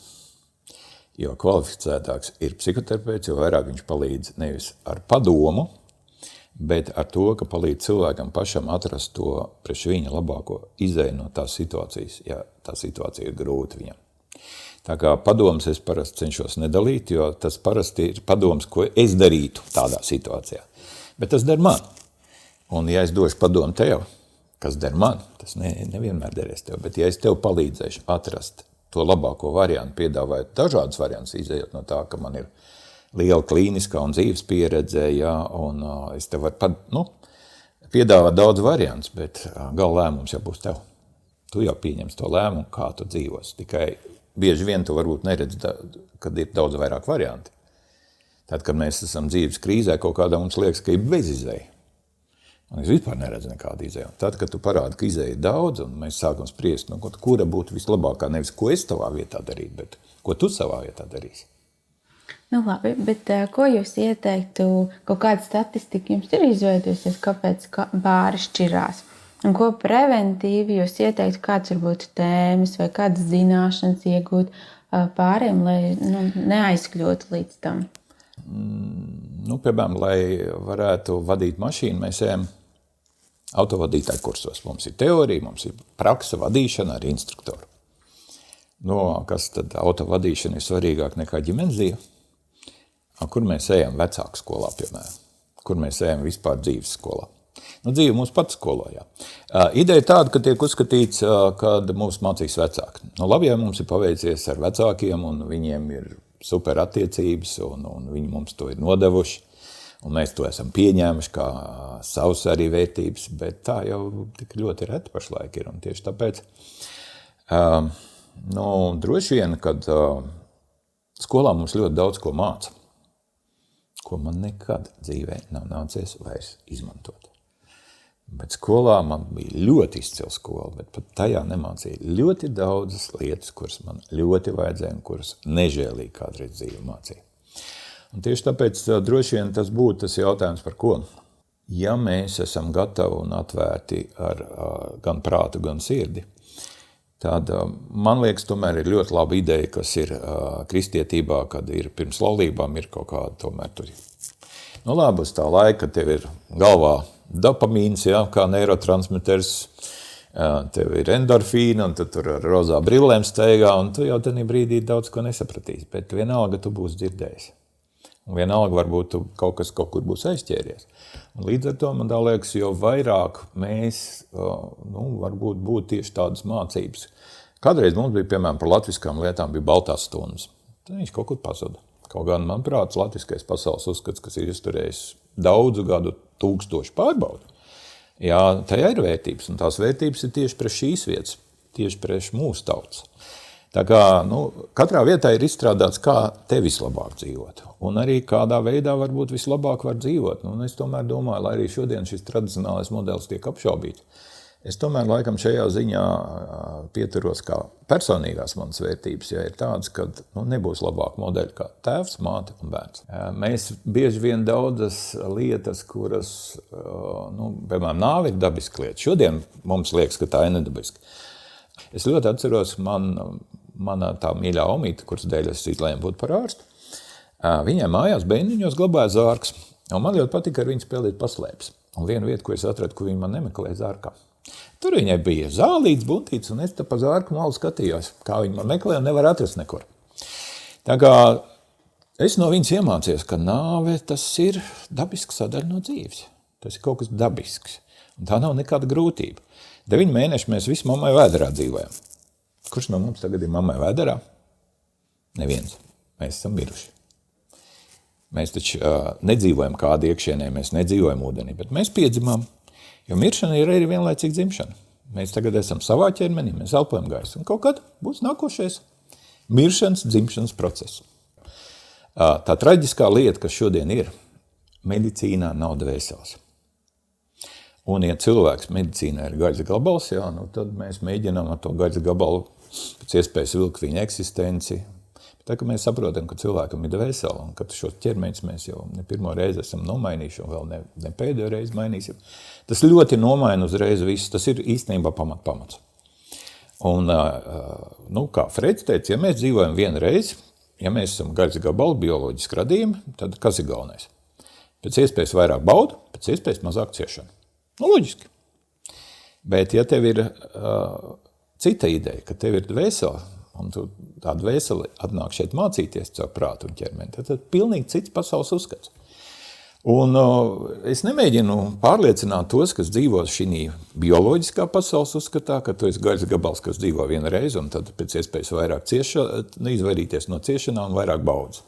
[SPEAKER 3] Jo kvalificētāks ir psihoterapeits, jo vairāk viņš palīdz nevis ar padomu, bet ar to, ka palīdz cilvēkam pašam atrast to priekš viņa labāko izēju no tās situācijas, ja tā situācija ir grūta viņam. Tā kā padomus es parasti cenšos nedalīt, jo tas parasti ir padoms, ko es darītu tādā situācijā. Bet tas der man. Un ja es došu padomu tev, kas der man, tas nevienmēr derēs tev, bet ja es tev palīdzēšu atrast to labāko variantu, piedāvājot dažādas variantus, izējot no tā, ka man ir liela klīniskā un dzīves pieredze, jā, un es tev varu piedāvāt daudz variantus, bet gala lēmums jau būs tev. Tu jau pieņems to lēmumu, kā tu dzīvos. Tikai bieži vien tu varbūt neredz, kad ir daudz vairāk varianti. Tad, kad mēs esam dzīves krīzē, kaut kādā mums liekas, ka ir bezizēja. Un es vispār neredzu nekādu izēju. Tad, kad tu parādi, ka izēja daudz, un mēs sākam spriest, nu, kura būtu vislabākā, nevis ko es tavā vietā darītu, bet ko tu savā vietā darīsi.
[SPEAKER 1] Nu labi, bet ko jūs ieteiktu, kaut kāda statistika jums ir izveidojusies, kāpēc pāri šķirās? Un ko preventīvi jūs ieteiktu, kāds varbūt tēmas vai kādas zināšanas iegūt pāriem, lai neaizkļūtu līdz tam?
[SPEAKER 3] Nu, piemēram, lai varētu vadīt mašīnu, mēs ejam autovadītāju kursos. Mums ir teorija, mums ir praksa, vadīšana ar instruktoru. No, kas tad autovadīšana ir svarīgāk nekā ģimenes dzīve? Kur mēs ejam vecāku skolā, piemēram? Kur mēs ejam vispār dzīves skolā? Nu, dzīve mums pats skolojā. Ideja ir tāda, ka tiek uzskatīts, kad mūs mācīs vecāki. Nu, labi, ja mums ir paveicies ar vecākiem un viņiem ir super attiecības un viņi mums to ir nodevuši un mēs to esam pieņēmuši kā savas arī vērtības, bet tā jau tik ļoti reti pašlaik ir un tieši tāpēc droši vien, kad skolā mums ļoti daudz ko māca, ko man nekad dzīvē nav nācies vairs izmantot. Bet skolā man bija ļoti izcila skola, bet pat tajā nemācīja ļoti daudzas lietas, kuras man ļoti vajadzēja un kuras nežēlīgi kādreiz dzīve mācīja. Un tieši tāpēc droši vien tas būtu tas jautājums par ko. Ja mēs esam gatavi un atvērti ar gan prātu, gan sirdi, tad man liekas, tomēr ir ļoti laba ideja, kas ir kristietībā, kad ir pirms laulībām ir kaut kāda tomēr tur. Nu labi, uz tā laika, kad tev ir galvā dopamīns, ja, kā neurotransmiters, tev ir endorfīna, un tu tur ar rozā brillēm steigā, un tu jau tenī brīdī daudz ko nesapratīsi, bet vienalga tu būsi dzirdējis. Un vienalga varbūt tu kaut kur būs aizķēries. Un līdz ar to, man tā liekas, jo vairāk mēs, varbūt būtu tieši tādas mācības. Kādreiz mums bija, piemēram, par latviskām lietām bija baltās stundas. Tad viņš kaut kur pazuda. Kaut gan, manuprāt, latviskais pasaules uzskats, kas ir izturējis daudzu gadu tūkstošu pārbaudu. Jā, tajā ir vērtības, un tās vērtības ir tieši priekš šīs vietas, tieši priekš mūsu tautas. Tā kā, katrā vietā ir izstrādāts, kā te vislabāk dzīvot, un arī kādā veidā varbūt vislabāk var dzīvot. Un es tomēr domāju, lai arī šodien šis tradicionālais modelis tiek apšaubīts. Es tomēr laikam šajā ziņā pieturos kā personīgās manas vērtības, ja ir tādas, ka nebūs labāk modeļi kā tēvs, māte un bērns. Mēs bieži vien daudzas lietas, kuras, piemēram, nāve ir dabiska lieta. Šodien mums liekas, ka tā ir nedabiska. Es ļoti atceros mana tā mīļā omīte, kuras dēļ es izlēmu būt par ārstu. Viņai mājās bērniņos glabāja zārks, un man ļoti patika ar viņu spēlēt paslēpes. Un viena vieta, ko es atradu, kur viņa man nemeklēja zārkā. Tur viņai bija zālīts, buntīts, un es te pa zārku malu skatījos, kā viņa man meklēja un nevar atrast nekur. Tā kā es no viņas iemācījos, ka nāve tas ir dabisks sadaļa no dzīves. Tas ir kaut kas dabisks, un tā nav nekāda grūtība. 9 mēneši mēs visi mammai vēderā dzīvojam. Kurš no mums tagad ir mammai vēderā? Neviens. Mēs esam miruši. Mēs taču nedzīvojam kādi iekšienē, mēs nedzīvojam ūdenī, bet mēs piedzimām. Jo miršana ir arī vienlaicīgi dzimšana. Mēs tagad esam savā ķermenī, mēs elpojam gaisu. Un kaut kad būs nākošais miršanas, dzimšanas process. Tā traģiskā lieta, kas šodien ir, medicīnā nav dvēseles. Un, ja cilvēks medicīnā ir gaļas gabals, tad mēs mēģinām ar to gaļas gabalu pēc iespējas vilkt viņa eksistenci. Tā, ka mēs saprotam, ka cilvēkam ir dvēsele, un ka šo ķermeņus mēs jau ne pirmo reizi esam nomainījuši, un vēl ne pēdējo reizi mainīsim. Tas ļoti nomaina uzreiz visu, tas ir īstenībā pamats. Un, kā Freds teica, ja mēs dzīvojam vienu reizi, ja mēs esam gaļas gabalu, bioloģiski radījumi, tad kas ir galvenais? Pēc iespējas vairāk baudu, pēc iespējas mazāk ciešana. Loģiski. Bet, ja tev ir cita ideja, ka tev ir dvēsele, un tu tādu dvēseli atnāk šeit mācīties caur prātu un ķermeni, tad pilnīgi cits pasaules uzskats. Un es nemēģinu pārliecināt tos, kas dzīvo šī bioloģiskā pasaules uzskatā, ka tu esi gaļas gabals, kas dzīvo vienu reizi, un tad pēc iespējas vairāk izvairīties no ciešanām un vairāk baudas.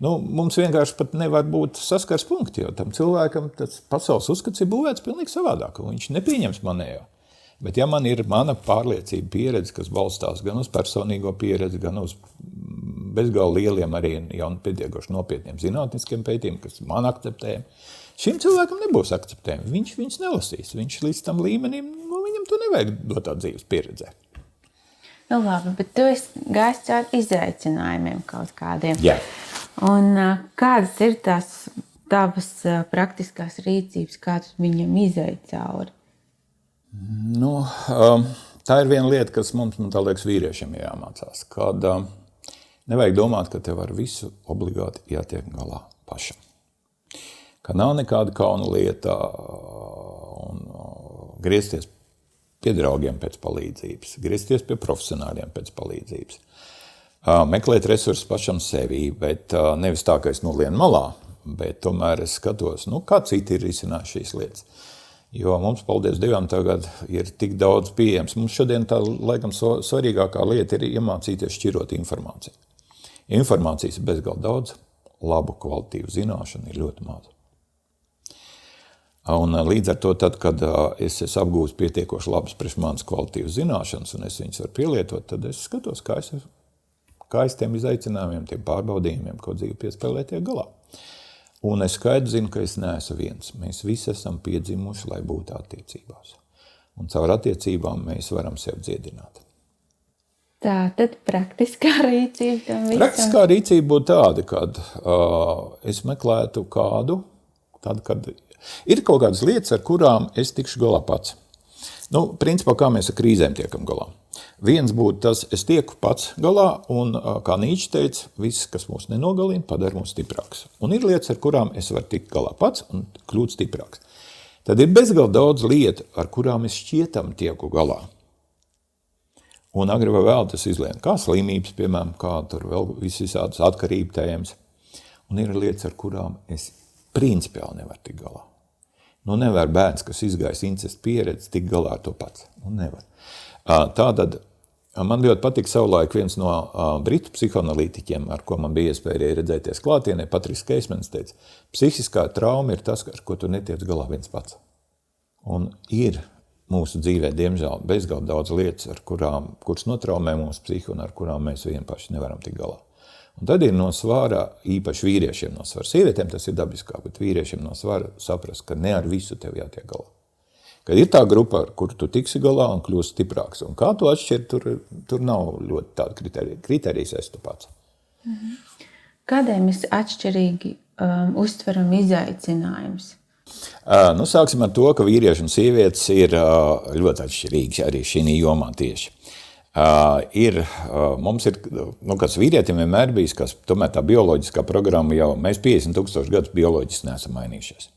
[SPEAKER 3] Mums vienkārši pat nevar būt saskars punkti, jo tam cilvēkam tas pasaules uzskats ir būvēts pilnīgi savādāk, un viņš nepieņems manējo. Bet ja man ir mana pārliecība pieredze, kas balstās gan uz personīgo pieredzi, gan uz bezgalīgi lieliem arī jau pietiekoši nopietniem zinātniskiem pētījumiem, kas man akceptējami. Šim cilvēkam nebūs akceptējami. Viņš viņus nelasīs. Viņš līdz tam līmenim, viņam to nevajag dot tā dzīves pieredzē.
[SPEAKER 1] Nu labi, bet tu esi gājis caur izaicinājumiem kaut kādiem.
[SPEAKER 3] Jā.
[SPEAKER 1] Un kādas ir tās tavas praktiskās rīcības, kā tu viņam izēji cauri?
[SPEAKER 3] Nu, tā ir viena lieta, kas mums, man tā liekas, vīriešiem jāmācās. Kad nevajag domāt, ka tev ar visu obligāti jātiek galā pašam. Ka nav nekāda kauna lieta un griezties pie draugiem pēc palīdzības, griezties pie profesionāļiem pēc palīdzības. Meklēt resursus pašam sevī, bet nevis tā, ka es nolienu malā, bet tomēr es skatos, kā citi ir risinājuši šīs lietas. Jo mums, paldies Dievam, tagad ir tik daudz pieejams. Mums šodien tā, laikam, svarīgākā lieta ir iemācīties šķirot informāciju. Informācijas ir bezgalīgi daudz, labu kvalitīvu zināšanu ir ļoti maz. Un līdz ar to, tad, kad es apgūstu pietiekoši labas priekš manas kvalitīvas zināšanas un es viņas varu pielietot, tad es skatos, kā es tiem izaicinājumiem, tiem pārbaudījumiem, ko dzīve piespēlē tiek galā. Un es skaidri zinu, ka es neesmu viens. Mēs visi esam piedzimuši, lai būtu attiecībās. Un caur attiecībām mēs varam sev dziedināt.
[SPEAKER 1] Tā, tad praktiskā rīcība tam visam?
[SPEAKER 3] Praktiskā rīcība būtu tāda, kad es meklētu kādu, kad ir kaut kādas lietas, ar kurām es tikšu galā pats. Principā, kā mēs ar krīzēm tiekam galā. Viens būtu tas, es tieku pats galā, un, kā Nīčs teica, viss, kas mūs nenogalina, padara mūs stiprāks. Un ir lietas, ar kurām es varu tikt galā pats un kļūt stiprāks. Tad ir bezgalīgi daudz lietu, ar kurām es šķietam tieku galā. Un agri vai vēl tas izlien, kā slimības, piemēram, kā tur vēl visādas atkarību tēmas. Un ir lietas, ar kurām es principiāli nevaru tikt galā. Nevar bērns, kas izgājis incesta pieredzi, tikt galā ar to pats. Nevar. Tātad man ļoti patika savulaik viens no britu psihoanalītiķiem, ar ko man bija iespēja redzēties klātienē, Patris Keismans teica, psihiskā trauma ir tas, ar ko tu netiec galā viens pats. Un ir mūsu dzīvē, diemžēl, bezgalīgi daudz lietas, kuras notraumē mūsu psihi un ar kurām mēs vien paši nevaram tikt galā. Un tad ir no svāra, īpaši vīriešiem no svāra. Sievietēm tas ir dabiskāk, bet vīriešiem no svāra saprast, ka ne ar visu tev jātiek galā. Kad ir tā grupa, ar kuru tu tiksi galā un kļūsi stiprāks. Un kā tu atšķir, tur nav ļoti tāda kriterija. Kriterijas esi tu pats.
[SPEAKER 1] Kādēļ mēs atšķirīgi uztveram izaicinājumus?
[SPEAKER 3] Sāksim ar to, ka vīrieši un sievietes ir ļoti atšķirīgi arī šī jomā tieši. Mums ir, kas vīrietim vienmēr bijis, kas tomēr tā bioloģiskā programma jau, mēs 50,000 gadus bioloģiski neesam mainījušies.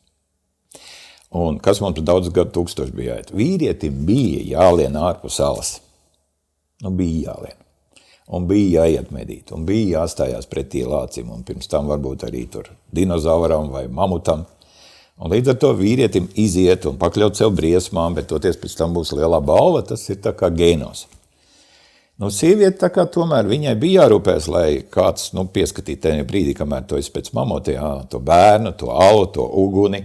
[SPEAKER 3] Un kas mums daudz gadu tūkstoši bija jāiet? Vīrietim bija jālien ārpus salas. Bija jālien. Un bija jāiet medīt. Un bija jāstājās pretī lācim. Un pirms tam varbūt arī tur dinozauram vai mamutam. Un līdz ar to vīrietim iziet un pakļaut sev briesmām, bet toties pēc tam būs lielā balva, tas ir tā kā gēnos. Sieviete tā kā tomēr viņai bija jārūpēs, lai kāds pieskatītu tajā brīdī, kamēr to esi pēc mamote, to bērnu, to alu, to uguni.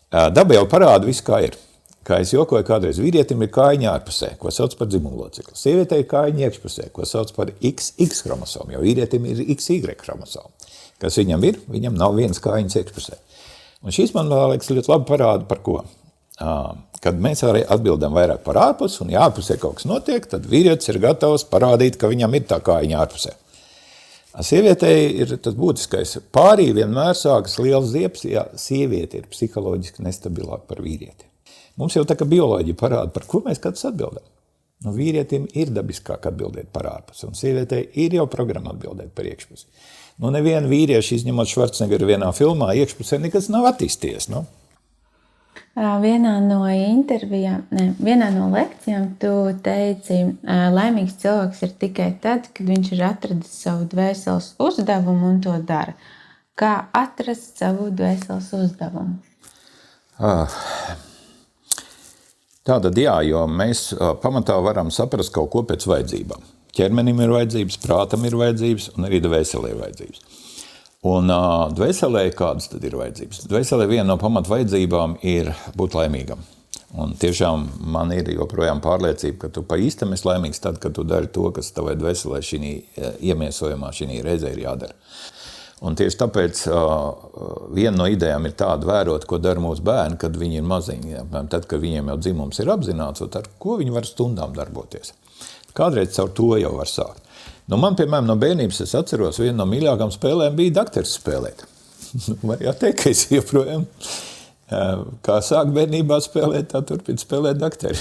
[SPEAKER 3] Daba jau parāda visu, kā ir. Kā es jokoju, kādreiz vīrietim ir kājiņa ārpusē, ko sauc par dzimumlocekli. Sievietei ir kājiņa iekšpusē, ko sauc par XX chromosomu, jo vīrietim ir XY chromosomu. Kas viņam ir? Viņam nav viens kājiņas iekšpusē. Un šīs man liekas ļoti labi parāda par ko. Kad mēs arī atbildam vairāk par ārpus, un ja ārpusē kaut kas notiek, tad vīrietis ir gatavs parādīt, ka viņam ir tā kājiņa ārpusē. Sievietei ir tas būtiskais. Pārī vienmēr sākas liels ziepes, ja sieviete ir psiholoģiski nestabilāka par vīrieti. Mums jau tā kā bioloģija parāda, par ko mēs katrs atbildam. Vīrietim ir dabiskāk atbildēt par ārpus, un sievietei ir jau programma atbildēt par iekšpusi. Nevienu vīrieši, izņemot Švarcnegeru vienā filmā, iekšpusē nekas nav attīstījies.
[SPEAKER 1] Vienā no intervijām, vienā no lekcijām tu teici, laimīgs cilvēks ir tikai tad, kad viņš ir atradis savu dvēseles uzdevumu un to dara. Kā atrast savu dvēseles uzdevumu?
[SPEAKER 3] Tātad jā, jo mēs pamatā varam saprast kaut ko pēc vajadzībām. Ķermenim ir vajadzības, prātam ir vajadzības un arī dvēselē ir vajadzības. Un dvēselē kādas tad ir vajadzības? Dvēselē viena no pamatvajadzībām ir būt laimīgam. Un tiešām man ir joprojām pārliecība, ka tu pa īstam esi laimīgs tad, kad tu dari to, kas tavai dveselē šī iemiesojumā, šī reizē ir jādara. Un tieši tāpēc viena no idejām ir tāda vērot, ko dara mūsu bērni, kad viņi ir maziņi. Tad, kad viņiem jau dzimums ir apzināts, ar ko viņi var stundām darboties. Kādreiz caur to jau var sākt. Man, piemēram, no bērnības es atceros, viena no mīļākām spēlēm bija dakteris spēlēt. Var jāteikt, ka es joprojām, kā sāk bērnībā spēlēt, tā turpina spēlēt dakteri.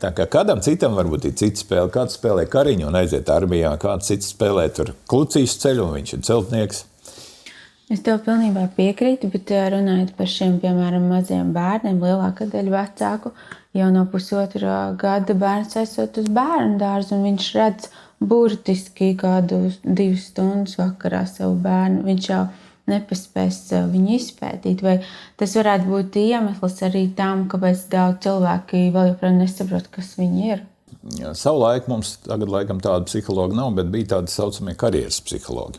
[SPEAKER 3] Tā kā kādam citam varbūt ir cita spēle, kāds spēlē kariņu un aiziet armijā, kāds cits spēlē tur klucīs ceļu un viņš ir celtnieks.
[SPEAKER 1] Es tev pilnībā piekrītu, bet runājot par šiem, piemēram, maziem bērniem, lielākā daļa vecāku jau no pusotra gada bērns aizsot uz bērnu dārzu un viņš redz burtiski kādu 2 stundas vakarā savu bērnu. Viņš jau nepaspēs viņu izpētīt, vai tas varētu būt iemesls arī tam, kāpēc daudz cilvēki vēl joprojām nesaprot, kas viņi ir.
[SPEAKER 3] Savulaik mums tagad laikam tāda psihologa nav, bet bija tādi saucamie karjeras psihologi.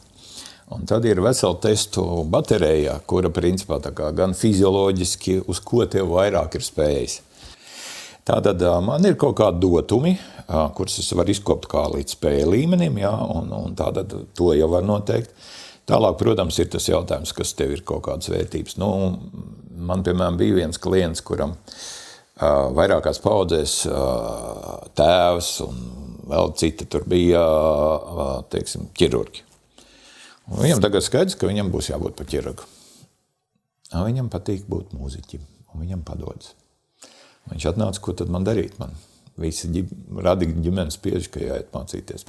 [SPEAKER 3] Un tad ir vesela testu baterija, kura principā tā kā gan fizioloģiski, uz ko tev vairāk ir spējis. Tātad man ir kaut kādi dotumi, kurus es varu izkopt kā līdz spēja līmenim, jā, un tātad to jau var noteikt. Tālāk, protams, ir tas jautājums, kas tev ir kaut kādas vērtības. Man, piemēram, bija viens klients, kuram vairākās paudzēs tēvs un vēl citi tur bija, teiksim, ķirurgi. Un viņam tagad skaidrs, ka viņam būs jābūt par ķirurgu. Viņam patīk būt mūziķim, un viņam padodas. Viņš atnāca, ko tad man darīt? Man visi radi ģimenes spiež, ka jāiet mācīties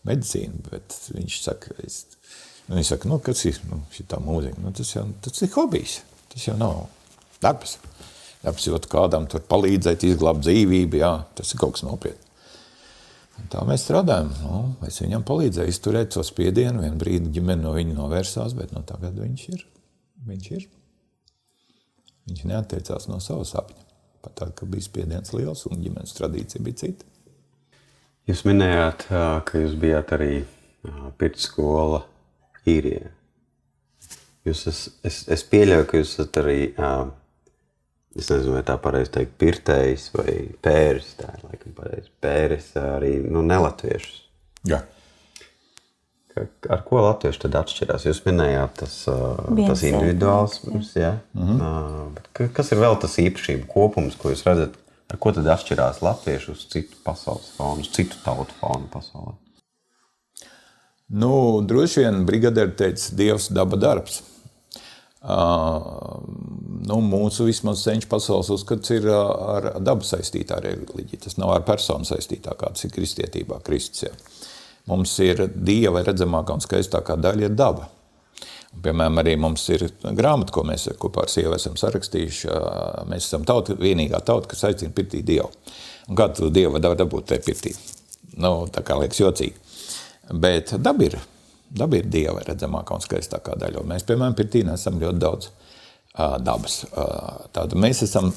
[SPEAKER 3] medicīnu, bet viņš saka, viņš saka, kas ir šitā mūzika? Tas ir hobijs, tas jau nav darbs. Darbs jau kādam tur palīdzēt, izglābt dzīvību, jā, tas ir kaut kas nopietni. Un tā mēs strādājam, es viņam palīdzēju izturēt to spiedienu, vienu brīdi ģimene no viņa novērsās, bet tagad viņš ir. Viņš neatteicās no sava sapņa. Pat tā, ka bija spiediens liels un ģimenes tradīcija bija cita.
[SPEAKER 2] Jūs minējāt, ka jūs bijāt arī pirtsskola Īrijā. Es pieļauju, ka jūs esat arī, es nezinu, vai tā pareizi teikt, pirtējs vai pēris, tā ir laikam pareizi, pēris arī, nelatviešus.
[SPEAKER 3] Jā.
[SPEAKER 2] Ar ko latvieši tad atšķirās? Jūs minējāt tas individuāls, jā. Bet kas ir vēl tas īpašību kopums, ko jūs redzat, ar ko tad atšķirās latvieši uz citu pasaules faunu, uz citu tautu faunu pasaulē?
[SPEAKER 3] Droši vien brigaderi teica, Dievs daba darbs. Mūsu vismaz senču pasaules uzskats ir ar dabu saistītā reliģija. Tas nav ar personu saistītā, kā tas ir kristietībā, Kristus. Mums ir Dieva redzamākā un skaistākā daļa ir daba. Un, piemēram, arī mums ir grāmata, ko mēs kopā ar sievu esam sarakstījuši. Mēs esam vienīgā tauta, kas aicina pirtīt Dievu. Un kā tu Dievu var dabūt te pirtīt? Tā kā liekas jocīgi. Bet daba ir Dieva redzamākā un skaistākā daļa. Un mēs, piemēram, pirtī nesam ļoti daudz dabas. Tāda mēs esam,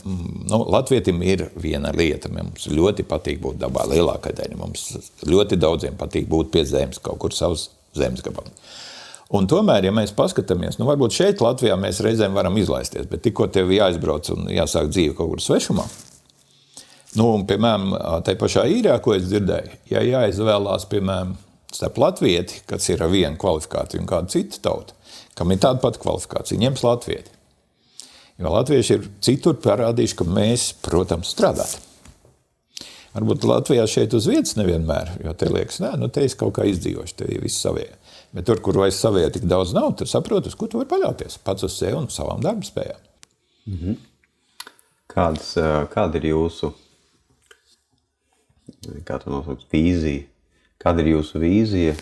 [SPEAKER 3] latvietim ir viena lieta. Mums ļoti patīk būt dabā, lielākā daļa. Mums ļoti daudziem patīk būt pie zemes, kaut kur savus zemes gabalu. Un tomēr, ja mēs paskatāmies, varbūt šeit Latvijā mēs reizēm varam izlaisties, bet tikko tev jāizbrauc un jāsāk dzīve kaut kur svešumā. Piemēram, tai pašā Īrijā, ko es dzirdēju, ja jāizvēlās, piemēram, starp latvieti, kas ir ar vienu kvalifikāciju un kādu citu tautu, kam ir tāda pati kvalifikācija, ņems latvieti. Jo latvieši ir citur parādījuši, ka mēs, protams, strādāt. Varbūt Latvijā šeit uz vietas nevienmēr, jo te liekas, te es kaut kā izdzīvošu, te ir viss savie. Bet tur, kur vairs savie tik daudz nav, tur saprotu, uz ko tu vari paļauties. Pats uz sevi un savām darba spējām.
[SPEAKER 2] Kāda ir jūsu, kā to nosaukt, vīzija? Kāda ir jūsu vīzija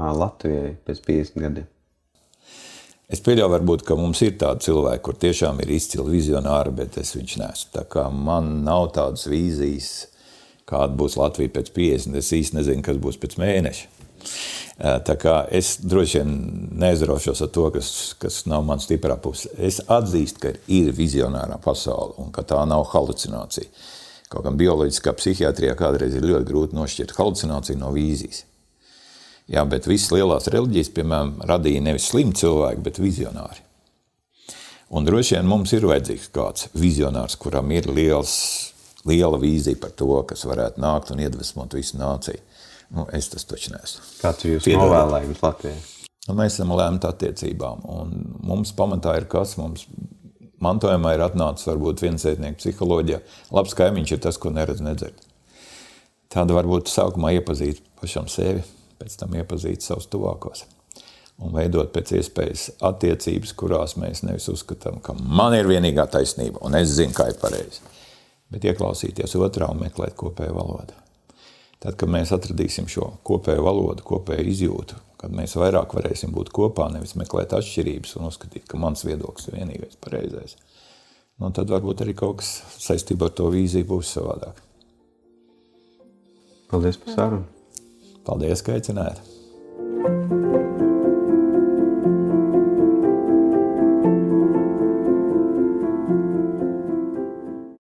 [SPEAKER 2] Latvijai pēc 50 gadiem?
[SPEAKER 3] Es pieļauju varbūt, ka mums ir tādi cilvēki, kur tiešām ir izcili vizionāri, bet es viņš neesmu. Tā kā man nav tādas vīzijas, kāda būs Latvija pēc 50, es īsti nezinu, kas būs pēc mēneša. Tā kā es droši vien neaizraušos ar to, kas nav man stiprā puse. Es atzīstu, ka ir vizionārā pasaule un ka tā nav halucinācija. Kaut gan bioloģiskā psihiatrijā kādreiz ir ļoti grūti nošķirt halucināciju no vīzijas. Jā, bet visas lielās reliģijas, piemēram, radīja nevis slimu cilvēku, bet vizionāri. Un droši vien mums ir vajadzīgs kāds vizionārs, kuram ir liela vīzija par to, kas varētu nākt un iedvesmot visu nāciju. Es tas taču neesmu.
[SPEAKER 2] Kāds ir jūsu novēlējums Latvijai?
[SPEAKER 3] Mēs esam lēmti attiecībām, un mums pamatā ir kas, mums mantojumā ir atnācis varbūt viensētnieku psiholoģija. Labs kaimiņš ir tas, ko neredz nedzird. Tāda varbūt sākumā iepazīt pašam sevi, pēc tam iepazīt savus tuvākos. Un veidot pēc iespējas attiecības, kurās mēs nevis uzskatām, ka man ir vienīgā taisnība, un es zinu, kā ir pareizi. Bet ieklausīties otrā un meklēt kopēju valodu. Tad, kad mēs atradīsim šo kopēju valodu, kopēju izjūtu, kad mēs vairāk varēsim būt kopā, nevis meklēt atšķirības un uzskatīt, ka mans viedoklis ir vienīgais pareizais, tad varbūt arī kaut kas saistībā ar to vīziju būs savādāk.
[SPEAKER 2] Paldies par sarunu.
[SPEAKER 3] Paldies, ka aicinājāt.